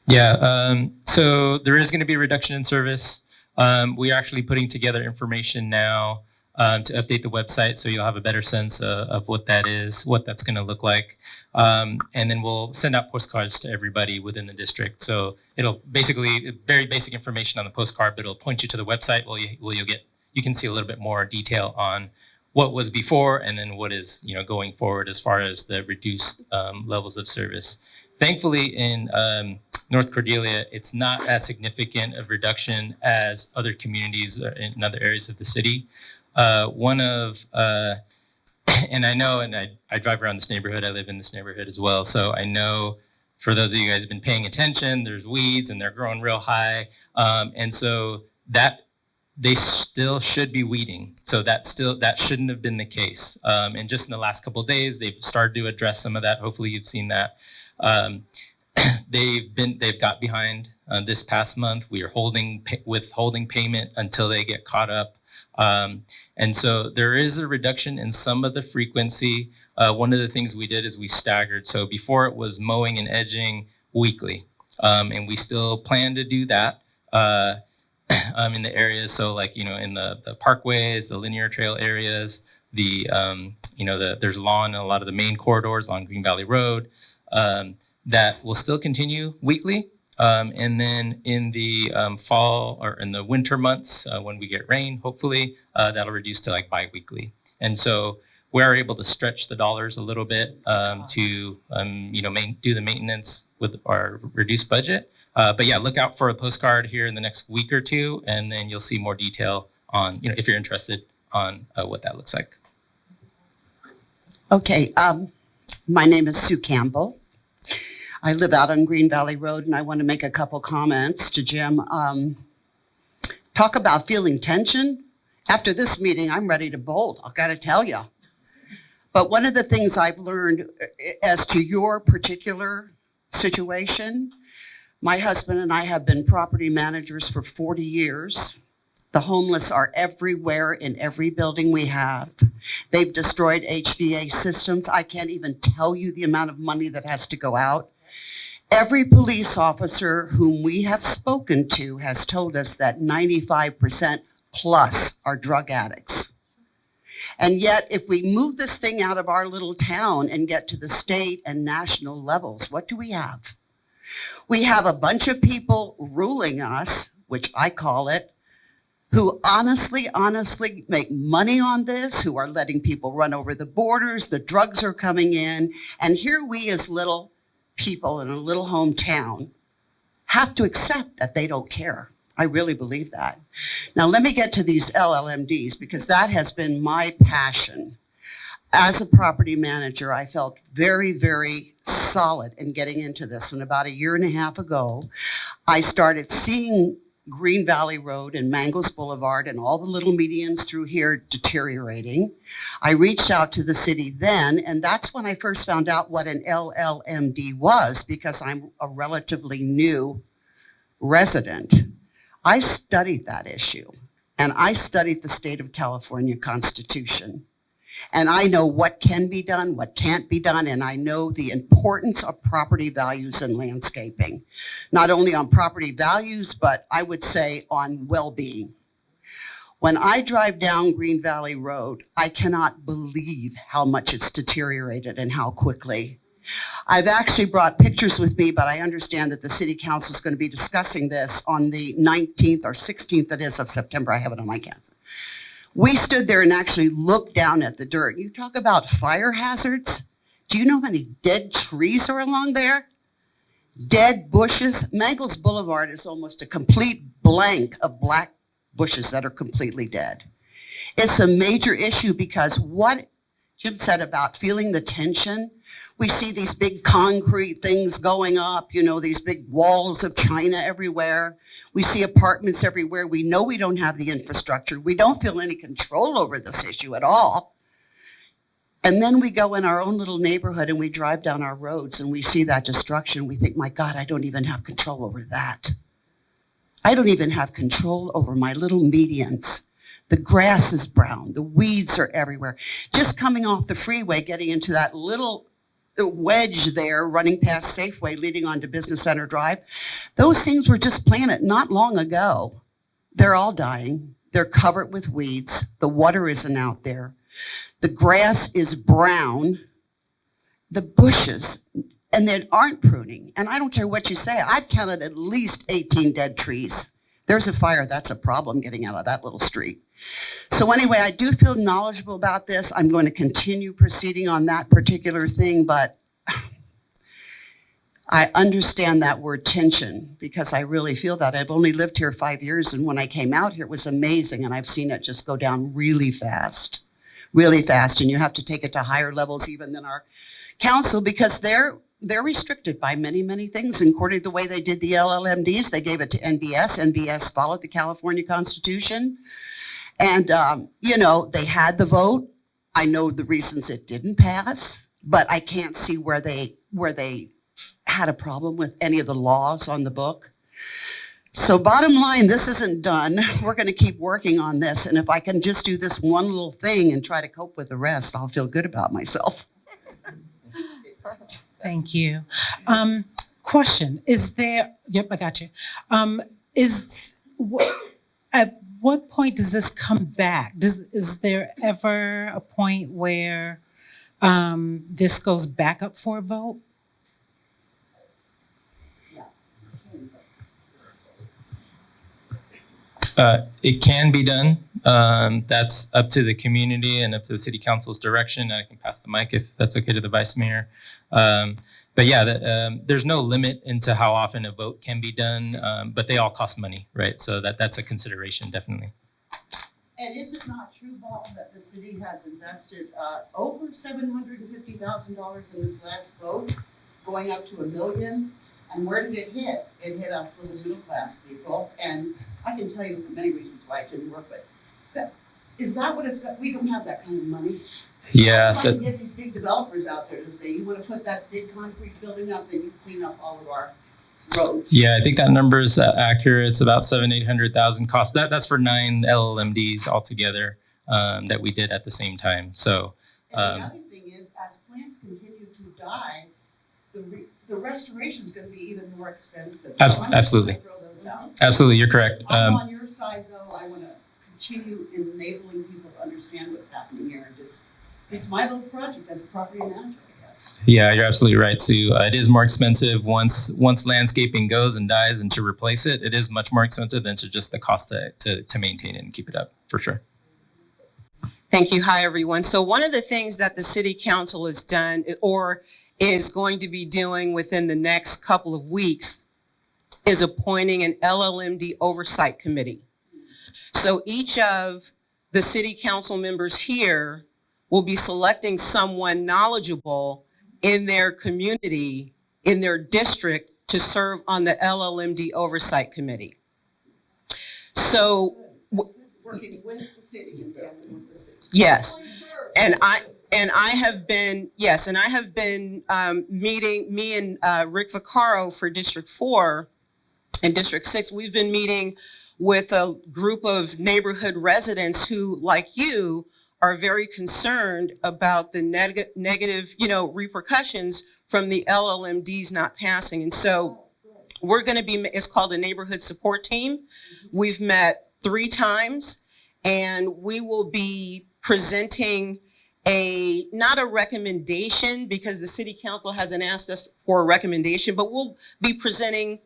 Yeah, so there is going to be a reduction in service. We're actually putting together information now to update the website, so you'll have a better sense of what that is, what that's going to look like. And then we'll send out postcards to everybody within the district. So it'll basically, very basic information on the postcard, but it'll point you to the website where you can see a little bit more detail on what was before and then what is going forward as far as the reduced levels of service. Thankfully, in North Cordelia, it's not as significant of reduction as other communities in other areas of the city. And I know, and I drive around this neighborhood, I live in this neighborhood as well, so I know for those of you guys who've been paying attention, there's weeds and they're growing real high. And so that they still should be weeding. So that shouldn't have been the case. And just in the last couple of days, they've started to address some of that. Hopefully you've seen that. They've got behind this past month. We are withholding payment until they get caught up. And so there is a reduction in some of the frequency. One of the things we did is we staggered. So before it was mowing and edging weekly. And we still plan to do that in the areas. So like, in the parkways, the linear trail areas, there's lawn in a lot of the main corridors along Green Valley Road. That will still continue weekly. And then in the fall or in the winter months, when we get rain, hopefully, that'll reduce to like bi-weekly. And so we're able to stretch the dollars a little bit to do the maintenance with our reduced budget. But yeah, look out for a postcard here in the next week or two, and then you'll see more detail on, if you're interested, on what that looks like. Okay, my name is Sue Campbell. I live out on Green Valley Road, and I want to make a couple comments to Jim. Talk about feeling tension. After this meeting, I'm ready to bolt, I've got to tell you. But one of the things I've learned as to your particular situation, my husband and I have been property managers for 40 years. The homeless are everywhere in every building we have. They've destroyed HVA systems. I can't even tell you the amount of money that has to go out. Every police officer whom we have spoken to has told us that 95% plus are drug addicts. And yet, if we move this thing out of our little town and get to the state and national levels, what do we have? We have a bunch of people ruling us, which I call it, who honestly make money on this, who are letting people run over the borders, the drugs are coming in, and here we as little people in a little hometown have to accept that they don't care. I really believe that. Now let me get to these LLMDs, because that has been my passion. As a property manager, I felt very, very solid in getting into this. And about a year and a half ago, I started seeing Green Valley Road and Mangles Boulevard and all the little medians through here deteriorating. I reached out to the city then, and that's when I first found out what an LLMD was, because I'm a relatively new resident. I studied that issue, and I studied the state of California Constitution. And I know what can be done, what can't be done, and I know the importance of property values and landscaping. Not only on property values, but I would say on well-being. When I drive down Green Valley Road, I cannot believe how much it's deteriorated and how quickly. I've actually brought pictures with me, but I understand that the City Council is going to be discussing this on the 19th or 16th, it is, of September. I have it on my calendar. We stood there and actually looked down at the dirt. You talk about fire hazards. Do you know how many dead trees are along there? Dead bushes. Mangles Boulevard is almost a complete blank of black bushes that are completely dead. It's a major issue because what Jim said about feeling the tension, we see these big concrete things going up, you know, these big walls of China everywhere. We see apartments everywhere. We know we don't have the infrastructure. We don't feel any control over this issue at all. And then we go in our own little neighborhood and we drive down our roads and we see that destruction. We think, my God, I don't even have control over that. I don't even have control over my little medians. The grass is brown. The weeds are everywhere. Just coming off the freeway, getting into that little wedge there, running past Safeway, leading onto Business Center Drive. Those things were just planted not long ago. They're all dying. They're covered with weeds. The water isn't out there. The grass is brown. The bushes, and they aren't pruning. And I don't care what you say. I've counted at least 18 dead trees. There's a fire. That's a problem getting out of that little street. So anyway, I do feel knowledgeable about this. I'm going to continue proceeding on that particular thing, but I understand that word tension because I really feel that. I've only lived here 5 years, and when I came out here, it was amazing, and I've seen it just go down really fast, and you have to take it to higher levels even than our council because they're restricted by many, many things. And according to the way they did the LLMDs, they gave it to NBS. NBS followed the California Constitution. And, you know, they had the vote. I know the reasons it didn't pass, but I can't see where they had a problem with any of the laws on the book. So bottom line, this isn't done. We're going to keep working on this. And if I can just do this one little thing and try to cope with the rest, I'll feel good about myself. Thank you. Question, is there, yep, I got you. At what point does this come back? Is there ever a point where this goes back up for a vote? It can be done. That's up to the community and up to the city council's direction. I can pass the mic if that's okay to the vice mayor. But yeah, there's no limit into how often a vote can be done, but they all cost money, right? So that's a consideration, definitely. And is it not true, Bob, that the city has invested over $750,000 in this last vote, going up to $1 million? And where did it hit? It hit us little middle class people. And I can tell you many reasons why it didn't work, but is that what it's got? We don't have that kind of money. Yeah. I can get these big developers out there to say, you want to put that big concrete building up, then you clean up all of our roads. Yeah, I think that number is accurate. It's about $700,000-800,000 cost. That's for 9 LLMDs altogether that we did at the same time. So. And the other thing is, as plants continue to die, the restoration is going to be even more expensive. So Absolutely. I'm just gonna throw those out. Absolutely, you're correct. I'm on your side, though. I want to continue enabling people to understand what's happening here. And just, it's my little project as a property manager, I guess. Yeah, you're absolutely right, Sue. It is more expensive once landscaping goes and dies, and to replace it, it is much more expensive than to just the cost to maintain it and keep it up, for sure. Thank you. Hi, everyone. So one of the things that the city council has done or is going to be doing within the next couple of weeks is appointing an LLMD oversight committee. So each of the city council members here will be selecting someone knowledgeable in their community, in their district, to serve on the LLMD oversight committee. So, Working with the city and family with the city. yes, and I have been meeting, me and Rick Vaccaro for District 4 and District 6, we've been meeting with a group of neighborhood residents who, like you, are very concerned about the negative, repercussions from the LLMDs not passing. And so we're going to be, it's called a neighborhood support team. We've met 3 times, and we will be presenting not a recommendation, because the city council hasn't asked us for a recommendation, but we'll be presenting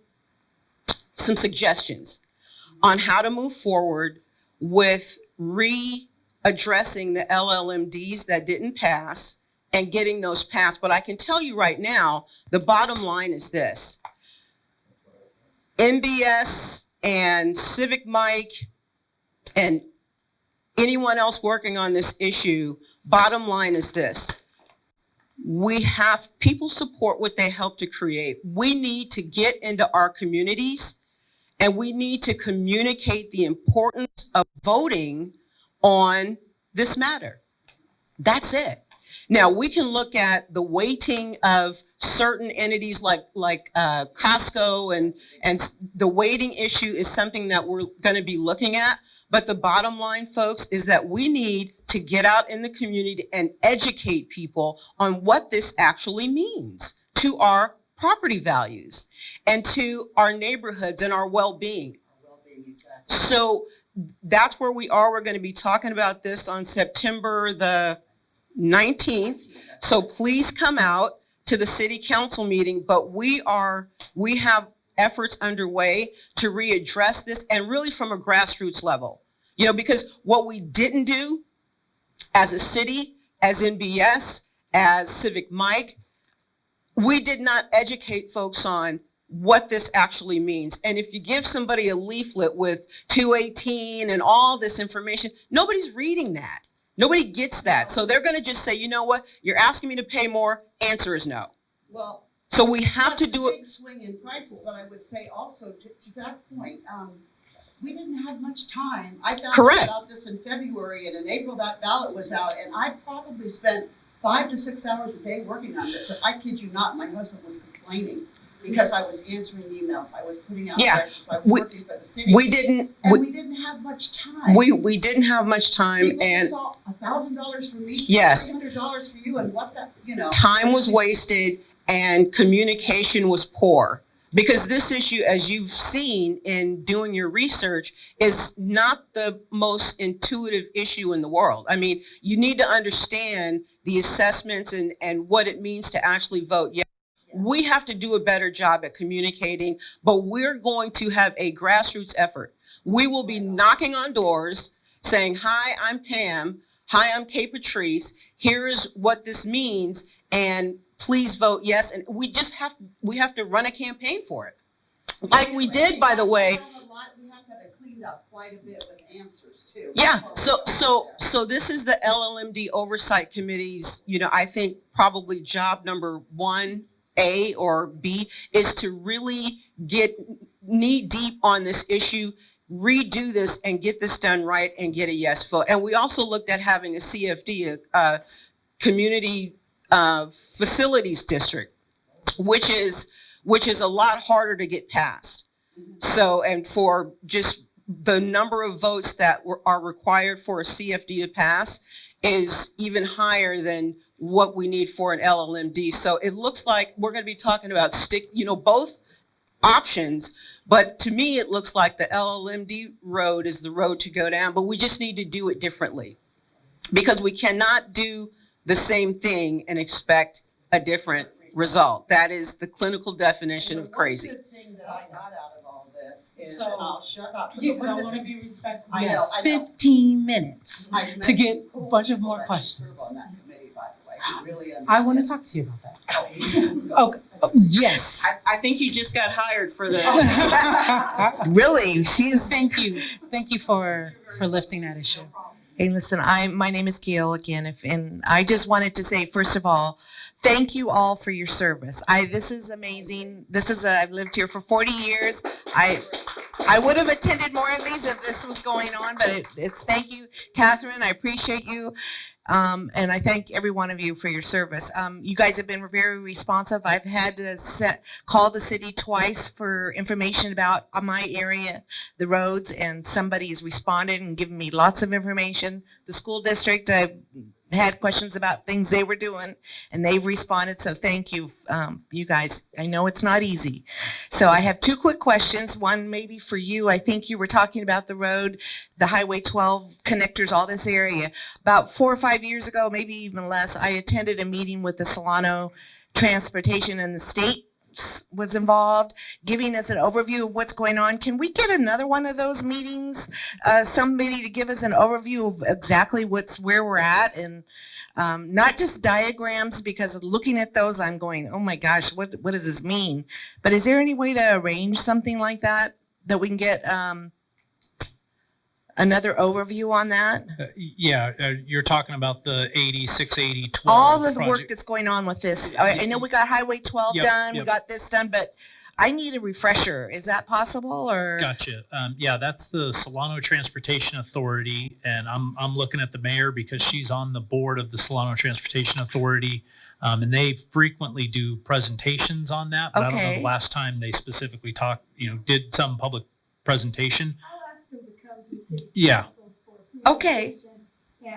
some suggestions on how to move forward with readdressing the LLMDs that didn't pass and getting those passed. But I can tell you right now, the bottom line is this. NBS and Civic Mike and anyone else working on this issue, bottom line is this. We have people support what they help to create. We need to get into our communities and we need to communicate the importance of voting on this matter. That's it. Now, we can look at the weighting of certain entities like Costco and the weighting issue is something that we're going to be looking at. But the bottom line, folks, is that we need to get out in the community and educate people on what this actually means to our property values and to our neighborhoods and our well-being. So that's where we are. We're going to be talking about this on September the 19th. So please come out to the city council meeting, but we have efforts underway to readdress this and really from a grassroots level. You know, because what we didn't do as a city, as NBS, as Civic Mike, we did not educate folks on what this actually means. And if you give somebody a leaflet with 218 and all this information, nobody's reading that. Nobody gets that. So they're going to just say, you know what, you're asking me to pay more. Answer is no. Well, so we have to do it. Big swing in prices, but I would say also to that point, we didn't have much time. I found out about this in February, and in April that ballot was out, and I probably spent 5 to 6 hours a day working on this. And I kid you not, my husband was complaining because I was answering emails, I was putting out records, I was working for the city. We didn't have much time. We didn't have much time, People and saw $1,000 for me, yes, $300 for you, and what that, you know. Time was wasted and communication was poor. Because this issue, as you've seen in doing your research, is not the most intuitive issue in the world. I mean, you need to understand the assessments and what it means to actually vote. Yes, we have to do a better job at communicating, but we're going to have a grassroots effort. We will be knocking on doors saying, hi, I'm Pam. Hi, I'm Kay Patrice. Here's what this means. And please vote yes. And we have to run a campaign for it. Like we did, by the way. We have to have it cleaned up quite a bit with answers too. Yeah, so this is the LLMD Oversight Committee's, you know, I think probably job number 1A or B is to really get knee deep on this issue, redo this and get this done right and get a yes vote. And we also looked at having a CFD, a community facilities district, which is a lot harder to get passed. So, and for just the number of votes that are required for a CFD to pass is even higher than what we need for an LLMD. So it looks like we're going to be talking about both options, but to me, it looks like the LLMD road is the road to go down, but we just need to do it differently because we cannot do the same thing and expect a different result. That is the clinical definition of crazy. The thing that I got out of all this is, and I'll shut up. I want to be respectful. I know. 15 minutes to get a bunch of more questions. I want to talk to you about that. Okay. Yes. I think you just got hired for that. Really? Thank you. Thank you for lifting that issue. Hey, listen, my name is Gail again, and I just wanted to say, first of all, thank you all for your service. This is amazing. I've lived here for 40 years. I would have attended more of these if this was going on, but it's thank you, Catherine. I appreciate you. And I thank every one of you for your service. You guys have been very responsive. I've had to call the city twice for information about my area, the roads, and somebody's responded and given me lots of information. The school district, I've had questions about things they were doing, and they've responded. So thank you, you guys. I know it's not easy. So I have 2 quick questions. One maybe for you. I think you were talking about the road, the Highway 12 connectors, all this area. About 4 or 5 years ago, maybe even less, I attended a meeting with the Solano Transportation and the state was involved, giving us an overview of what's going on. Can we get another one of those meetings? Somebody to give us an overview of exactly where we're at, and not just diagrams, because looking at those, I'm going, oh my gosh, what does this mean? But is there any way to arrange something like that we can get another overview on that? You're talking about the 80, 680, 12 All of the work project. that's going on with this. I know we got Highway 12 done, we got this done, but I need a refresher. Is that possible, or? Gotcha. That's the Solano Transportation Authority, and I'm looking at the mayor because she's on the board of the Solano Transportation Authority, and they frequently do presentations on that. But I don't know the last time they specifically did some public presentation. I'll ask them to come to the city Yeah. council for Okay. presentation, and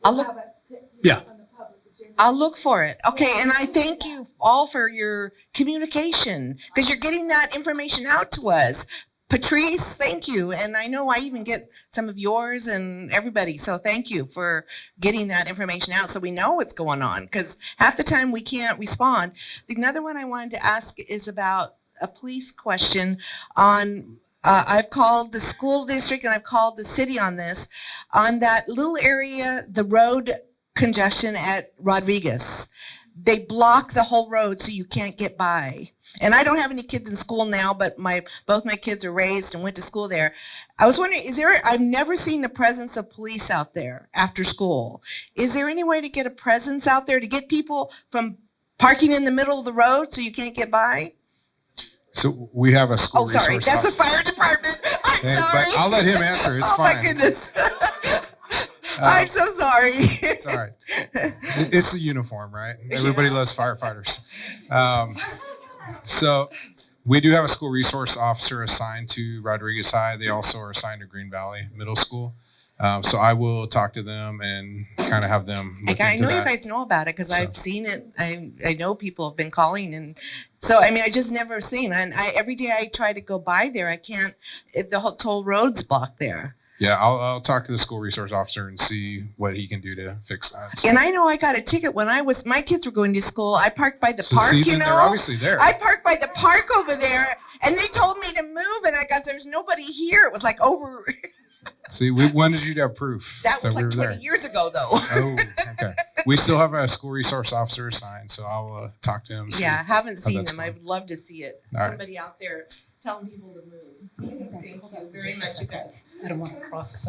I'll we'll look- have it Yeah. on the public agenda. I'll look for it. Okay, and I thank you all for your communication, because you're getting that information out to us. Patrice, thank you. And I know I even get some of yours and everybody. So thank you for getting that information out so we know what's going on, because half the time we can't respond. Another one I wanted to ask is about a police question on I've called the school district and I've called the city on this, on that little area, the road congestion at Rodriguez. They block the whole road so you can't get by. And I don't have any kids in school now, but both my kids are raised and went to school there. I was wondering, I've never seen the presence of police out there after school. Is there any way to get a presence out there to get people from parking in the middle of the road so you can't get by? So we have a school resource Sorry, that's the officer. fire department. I'm And- sorry. But I'll let him answer. It's oh fine. my goodness. I'm so sorry. It's all right. It's the uniform, right? Everybody loves firefighters. So we do have a school resource officer assigned to Rodriguez High. They also are assigned to Green Valley Middle School. So I will talk to them and kind of have them look I into know that. you guys know about it because I've seen it. I know people have been calling, and so I mean I just never seen. And every day I try to go by there, I can't. The whole toll road's blocked there. Yeah, I'll talk to the school resource officer and see what he can do to fix that. So- And I know I got a ticket when my kids were going to school. I parked by the So park, see, you then know. they're obviously there. I parked by the park over there, and they told me to move, and I guess there's nobody here. It was like over. See, when did you have proof That was we like were 20 there? years ago, though. Oh, okay. We still have a school resource officer assigned, so I'll talk to him. see Yeah, I haven't how seen that's them. I would love to see it. All right. Somebody out there telling people to move. Thank you very much, you guys. I don't want to cross.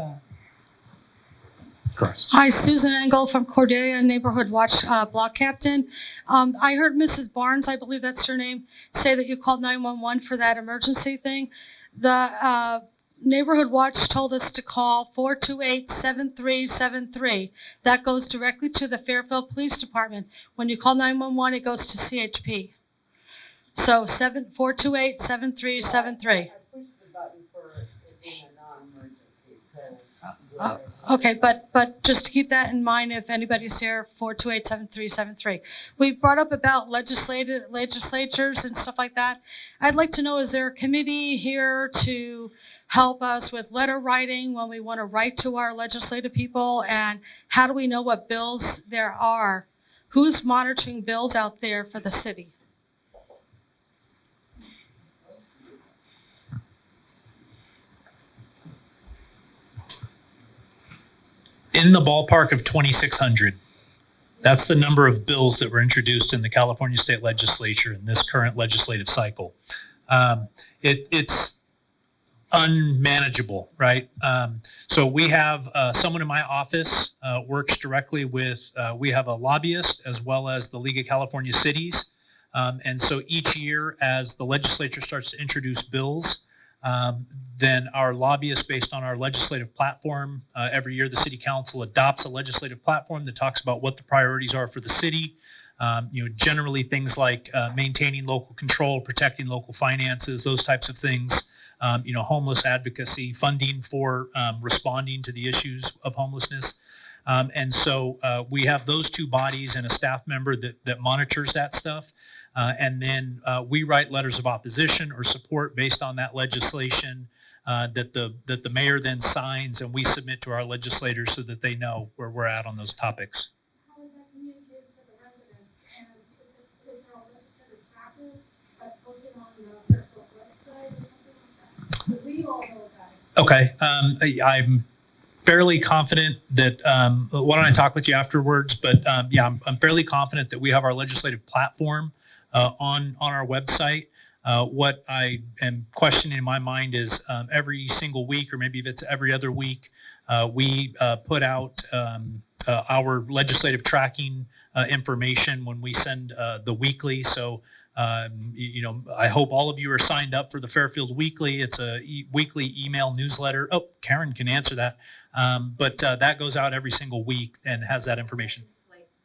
Hi, Susan Engel from Cordelia Neighborhood Watch Block Captain. I heard Mrs. Barnes, I believe that's her name, say that you called 911 for that emergency thing. The Neighborhood Watch told us to call 428-7373. That goes directly to the Fairfield Police Department. When you call 911, it goes to CHP. So 428-7373. Okay, but just to keep that in mind, if anybody's here, 428-7373. We brought up about legislatures and stuff like that. I'd like to know, is there a committee here to help us with letter writing when we want to write to our legislative people? And how do we know what bills there are? Who's monitoring bills out there for the city? In the ballpark of 2,600. That's the number of bills that were introduced in the California State Legislature in this current legislative cycle. It's unmanageable, right? So we have someone in my office works directly with, we have a lobbyist as well as the League of California Cities. And so each year as the legislature starts to introduce bills, then our lobbyists, based on our legislative platform, every year the city council adopts a legislative platform that talks about what the priorities are for the city. Generally things like maintaining local control, protecting local finances, those types of things. Homeless advocacy, funding for responding to the issues of homelessness. And so we have those two bodies and a staff member that monitors that stuff. And then we write letters of opposition or support based on that legislation that the mayor then signs, and we submit to our legislators so that they know where we're at on those topics. How is that communicated to the residents? And is there a legislative tracker Okay. I'm fairly confident that, why don't I talk with you afterwards? But yeah, I'm fairly confident that we have our legislative platform on our website. What I am questioning in my mind is every single week, or maybe if it's every other week, we put out our legislative tracking information when we send the weekly. So, I hope all of you are signed up for the Fairfield Weekly. It's a weekly email newsletter. Oh, Karen can answer that. But that goes out every single week and has that information.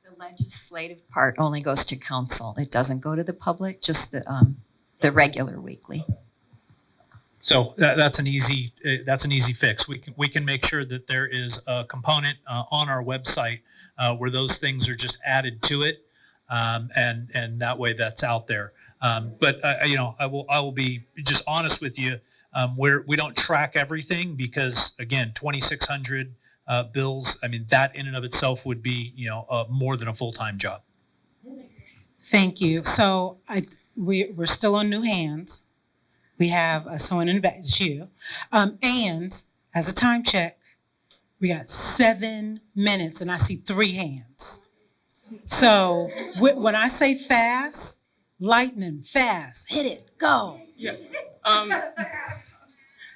The legislative part only goes to council. It doesn't go to the public, just the regular weekly. So that's an easy fix. We can make sure that there is a component on our website where those things are just added to it, and that way that's out there. But I will be just honest with you. We don't track everything because again, 2,600 bills. I mean, that in and of itself would be more than a full-time job. Thank you. So we're still on new hands. We have someone in the back, it's you. And as a time check, we got 7 minutes and I see 3 hands. So when I say fast, lightning, fast, hit it, go. Yeah.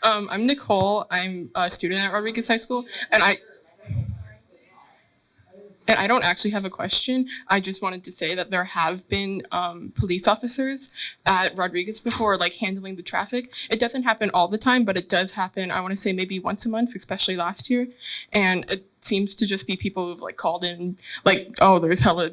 I'm Nicole. I'm a student at Rodriguez High School, and I don't actually have a question. I just wanted to say that there have been police officers at Rodriguez before, like handling the traffic. It doesn't happen all the time, but it does happen. I want to say maybe once a month, especially last year. And it seems to just be people who've like called in, like, oh, there's hella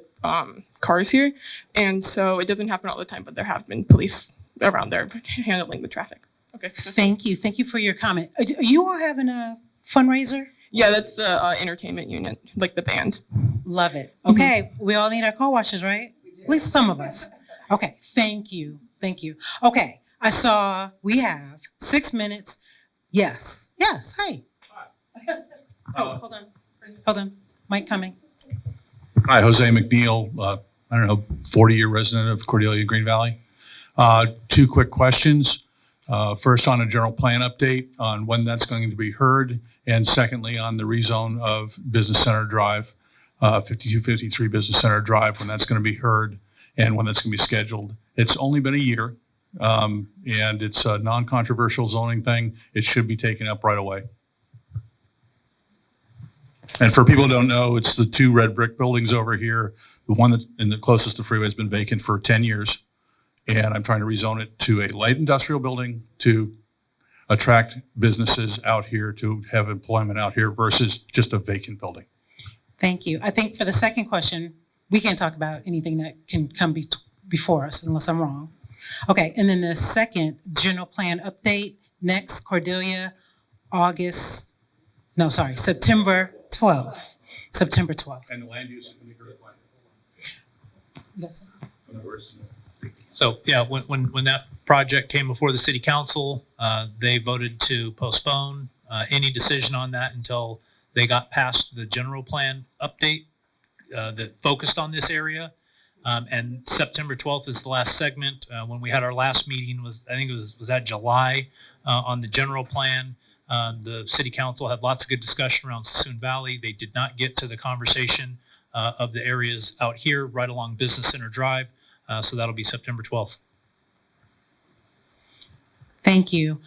cars here. And so it doesn't happen all the time, but there have been police around there handling the traffic. Okay. Thank you. Thank you for your comment. Are you all having a fundraiser? Yeah, that's the entertainment unit, like the band. Love it. Okay, we all need our car washes, right? At least some of us. Okay, thank you. Thank you. Okay, I saw we have 6 minutes. Yes, hey. Oh, hold on. Mike coming. Hi, Jose McNeil, 40-year resident of Cordelia, Green Valley. 2 quick questions. First, on a general plan update on when that's going to be heard, and secondly, on the rezone of Business Center Drive, 5253 Business Center Drive, when that's going to be heard and when that's going to be scheduled. It's only been a year, and it's a non-controversial zoning thing. It should be taken up right away. And for people who don't know, it's the 2 red brick buildings over here. The one that's in the closest to the freeway has been vacant for 10 years. And I'm trying to rezone it to a light industrial building to attract businesses out here, to have employment out here versus just a vacant building. Thank you. I think for the second question, we can't talk about anything that can come before us unless I'm wrong. Okay, and then the second general plan update, next Cordelia, September 12th. September 12th. And the land use is going to be heard. Yes. So yeah, when that project came before the city council, they voted to postpone any decision on that until they got past the general plan update that focused on this area. And September 12th is the last segment. When we had our last meeting was that July on the general plan. The city council had lots of good discussion around Sassoon Valley. They did not get to the conversation of the areas out here right along Business Center Drive. So that'll be September 12th. Thank you.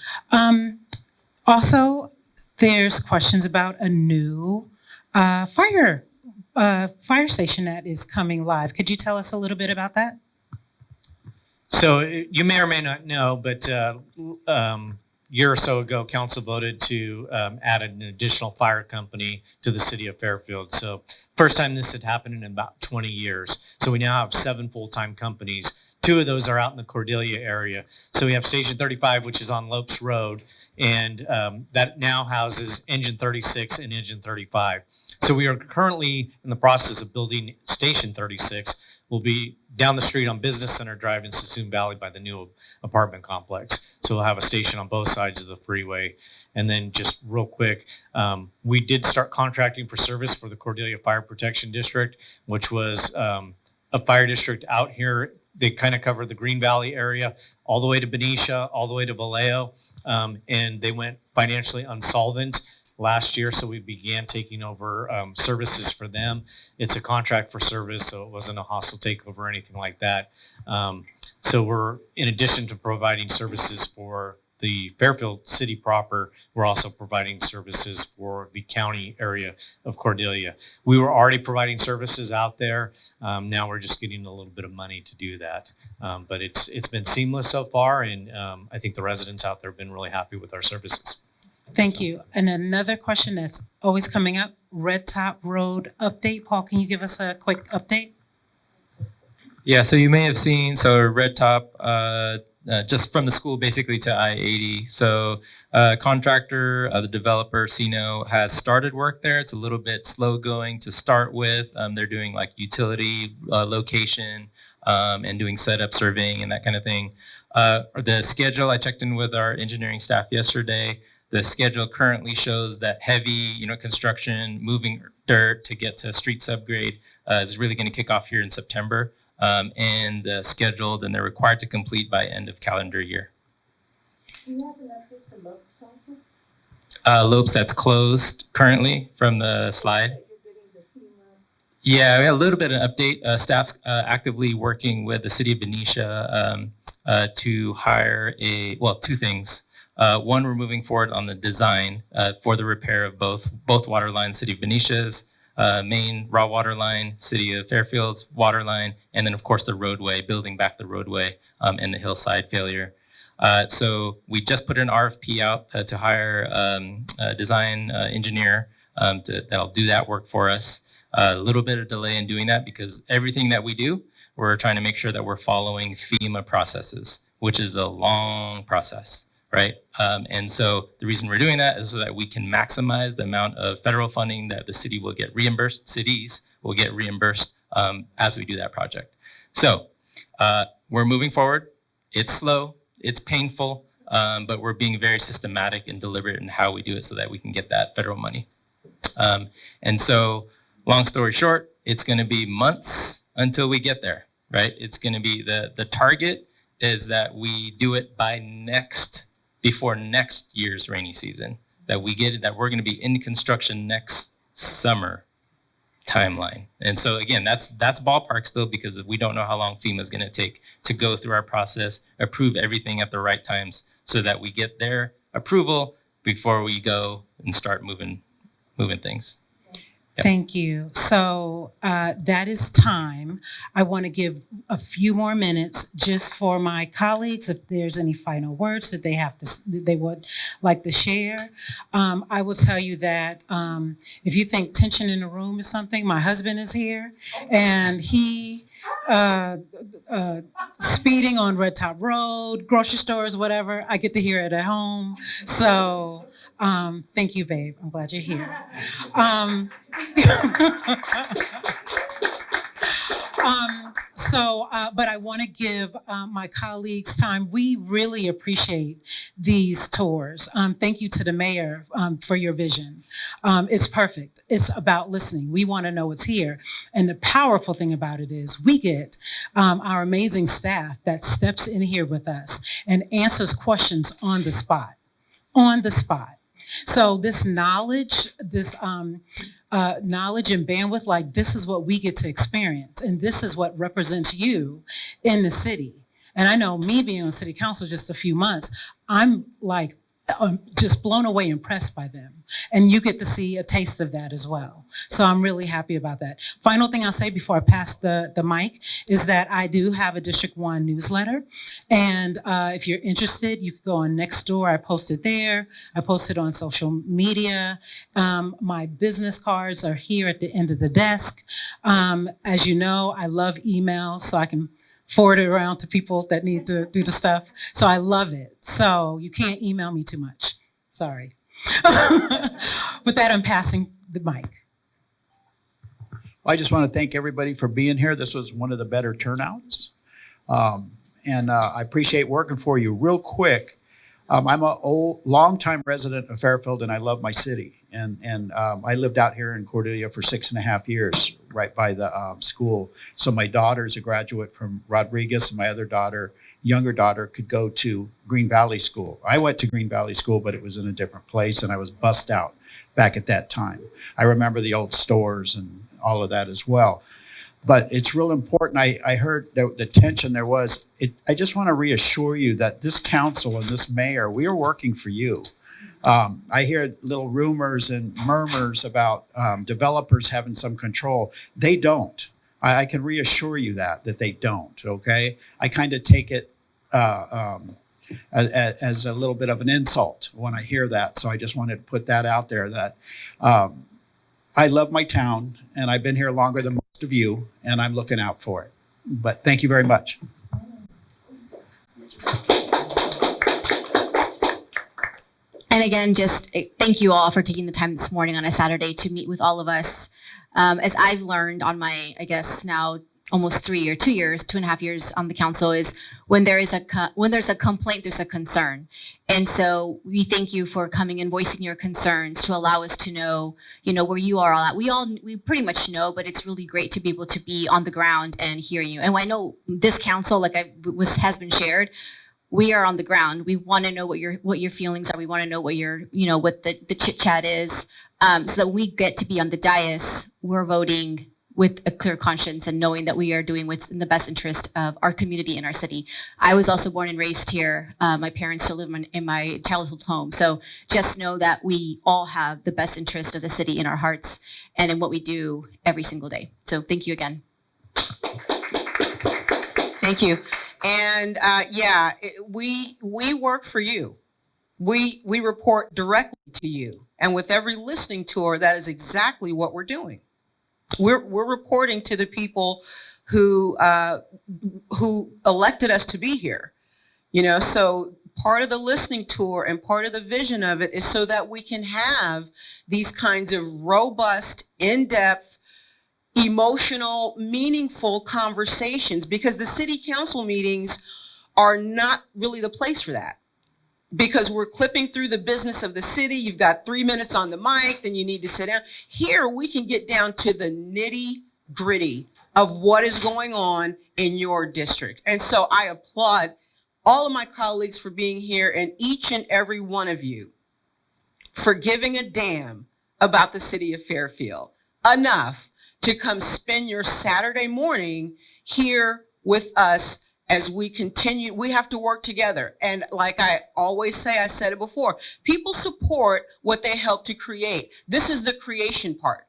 Also, there's questions about a new fire station that is coming live. Could you tell us a little bit about that? So you may or may not know, but year or so ago, council voted to add an additional fire company to the city of Fairfield. So first time this had happened in about 20 years. So we now have 7 full-time companies. 2 of those are out in the Cordelia area. So we have Station 35, which is on Lopes Road, and that now houses Engine 36 and Engine 35. So we are currently in the process of building Station 36. We'll be down the street on Business Center Drive in Sassoon Valley by the new apartment complex. So we'll have a station on both sides of the freeway. And then just real quick, we did start contracting for service for the Cordelia Fire Protection District, which was a fire district out here. They kind of cover the Green Valley area, all the way to Benicia, all the way to Vallejo. And they went financially insolvent last year, so we began taking over services for them. It's a contract for service, so it wasn't a hostile takeover or anything like that. So we're, in addition to providing services for the Fairfield city proper, we're also providing services for the county area of Cordelia. We were already providing services out there. Now we're just getting a little bit of money to do that. But it's been seamless so far, and I think the residents out there have been really happy with our services. Thank you. And another question that's always coming up, Red Top Road update. Paul, can you give us a quick update? Yeah, so you may have seen, so Red Top, just from the school basically to I-80. So contractor, the developer, Sino, has started work there. It's a little bit slow going to start with. They're doing like utility location and doing setup surveying and that kind of thing. The schedule, I checked in with our engineering staff yesterday. The schedule currently shows that heavy, construction, moving dirt to get to street subgrade is really going to kick off here in September. And scheduled, and they're required to complete by end of calendar year. Do you have an update for Lopes also? Lopes, that's closed currently from the slide. Yeah, we had a little bit of an update. Staff's actively working with the city of Benicia to hire two things. One, we're moving forward on the design for the repair of both water lines, city of Benicia's main raw water line, city of Fairfield's water line, and then of course the roadway, building back the roadway and the hillside failure. So we just put an RFP out to hire a design engineer that'll do that work for us. A little bit of delay in doing that because everything that we do, we're trying to make sure that we're following FEMA processes, which is a long process. Right. And so the reason we're doing that is so that we can maximize the amount of federal funding that the city will get reimbursed, cities will get reimbursed as we do that project. So we're moving forward. It's slow, it's painful, but we're being very systematic and deliberate in how we do it so that we can get that federal money. And so long story short, it's going to be months until we get there. Right. It's going to be the target is that we do it by before next year's rainy season, that we get it, that we're going to be in construction next summer timeline. And so again, that's ballpark still because we don't know how long FEMA is going to take to go through our process, approve everything at the right times so that we get their approval before we go and start moving things. Yep. Thank you. So that is time. I want to give a few more minutes just for my colleagues, if there's any final words that they would like to share. I will tell you that if you think tension in the room is something, my husband is here, and he speeding on Red Top Road, grocery stores, whatever. I get to hear it at home. So thank you, babe. I'm glad you're here. But I want to give my colleagues time. We really appreciate these tours. Thank you to the mayor for your vision. It's perfect. It's about listening. We want to know what's here. And the powerful thing about it is we get our amazing staff that steps in here with us and answers questions on the spot. So this knowledge, knowledge and bandwidth, like this is what we get to experience, and this is what represents you in the city. And I know me being on city council just a few months, I'm like just blown away, impressed by them. And you get to see a taste of that as well. So I'm really happy about that. Final thing I'll say before I pass the mic is that I do have a District 1 newsletter. And if you're interested, you can go on Nextdoor. I post it there. I post it on social media. My business cards are here at the end of the desk. As you know, I love emails, so I can forward it around to people that need to do the stuff. So I love it. So you can't email me too much. Sorry. With that, I'm passing the mic. I just want to thank everybody for being here. This was one of the better turnouts. And I appreciate working for you. Real quick, I'm a longtime resident of Fairfield and I love my city. And I lived out here in Cordelia for 6.5 years, right by the school. So my daughter's a graduate from Rodriguez, and my other daughter, younger daughter, could go to Green Valley School. I went to Green Valley School, but it was in a different place, and I was bussed out back at that time. I remember the old stores and all of that as well. But it's real important. I heard the tension there was. I just want to reassure you that this council and this mayor, we are working for you. I hear little rumors and murmurs about developers having some control. They don't. I can reassure you that they don't, okay? I kind of take it as a little bit of an insult when I hear that. So I just wanted to put that out there that I love my town, and I've been here longer than most of you, and I'm looking out for it. But thank you very much. And again, just thank you all for taking the time this morning on a Saturday to meet with all of us. As I've learned on my, I guess now almost 2.5 years on the council, is when there's a complaint, there's a concern. And so we thank you for coming and voicing your concerns to allow us to know, where you are all at. We pretty much know, but it's really great to be able to be on the ground and hear you. And I know this council, has been shared, we are on the ground. We want to know what your feelings are. We want to know what what the chit chat is, so that when we get to be on the dais, we're voting with a clear conscience and knowing that we are doing what's in the best interest of our community and our city. I was also born and raised here. My parents still live in my childhood home. So just know that we all have the best interest of the city in our hearts and in what we do every single day. So thank you again. Thank you. And we work for you. We report directly to you. And with every listening tour, that is exactly what we're doing. We're reporting to the people who elected us to be here. So part of the listening tour and part of the vision of it is so that we can have these kinds of robust, in-depth, emotional, meaningful conversations, because the city council meetings are not really the place for that. Because we're clipping through the business of the city. You've got 3 minutes on the mic, then you need to sit down. Here, we can get down to the nitty gritty of what is going on in your district. And so I applaud all of my colleagues for being here, and each and every one of you for giving a damn about the city of Fairfield enough to come spend your Saturday morning here with us as we continue. We have to work together. And like I always say, I said it before, people support what they help to create. This is the creation part.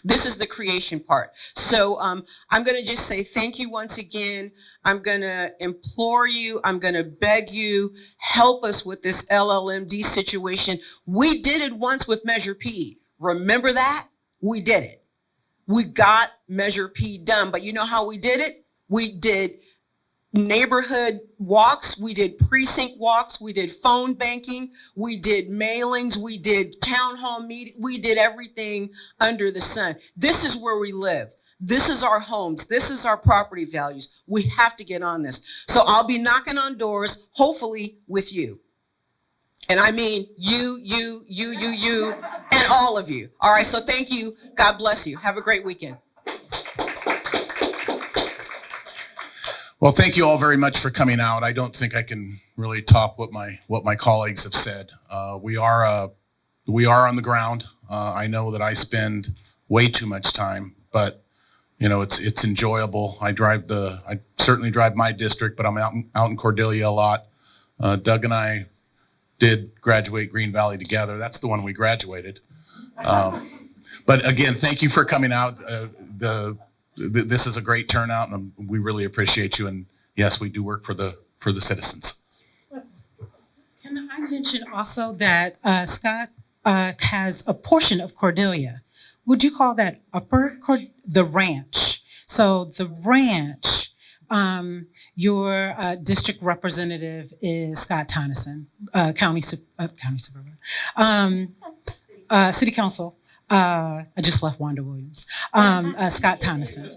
This is the creation part. So I'm going to just say thank you once again. I'm going to implore you. I'm going to beg you, help us with this LLMD situation. We did it once with Measure P. Remember that? We did it. We got Measure P done. But you know how we did it? We did neighborhood walks, we did precinct walks, we did phone banking, we did mailings, we did town hall meetings, we did everything under the sun. This is where we live. This is our homes. This is our property values. We have to get on this. So I'll be knocking on doors, hopefully with you. And I mean you, and all of you. All right, so thank you. God bless you. Have a great weekend. Well, thank you all very much for coming out. I don't think I can really top what my colleagues have said. We are on the ground. I know that I spend way too much time, but it's enjoyable. I certainly drive my district, but I'm out in Cordelia a lot. Doug and I did graduate Green Valley together. That's the one we graduated. But again, thank you for coming out. This is a great turnout, and we really appreciate you. And yes, we do work for the citizens. Can I mention also that Scott has a portion of Cordelia? Would you call that the ranch? So the ranch, your district representative is Scott Tonneson, county supervisor, city council. I just left Wanda Williams. Scott Tonneson.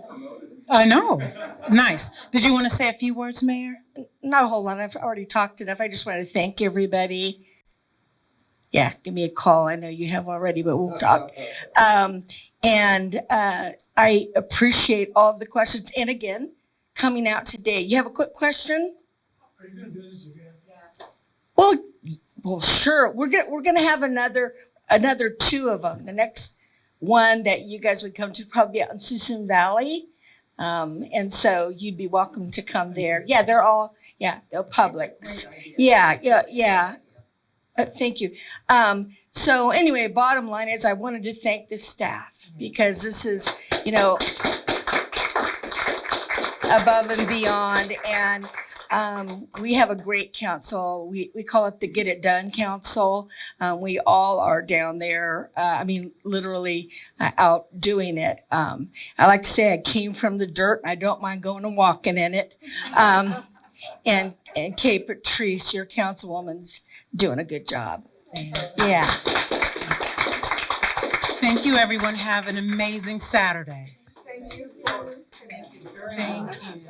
I know. Nice. Did you want to say a few words, Mayor? Not a whole lot. I've already talked enough. I just want to thank everybody. Yeah, give me a call. I know you have already, but we'll talk. I appreciate all of the questions. And again, coming out today. You have a quick question? Are you going to do this again? Yes. Well, sure. We're gonna have another 2 of them. The next one that you guys would come to probably out in Suisun Valley. And so you'd be welcome to come there. Yeah, they're Publix. Yeah. Thank you. So anyway, bottom line is I wanted to thank the staff because this is, above and beyond. And we have a great council. We call it the Get It Done Council. We all are down there. Literally out doing it. I like to say I came from the dirt. I don't mind going and walking in it. And Kay Patrice, your councilwoman's doing a good job. Yeah. Thank you, everyone. Have an amazing Saturday. Thank you. Thank you.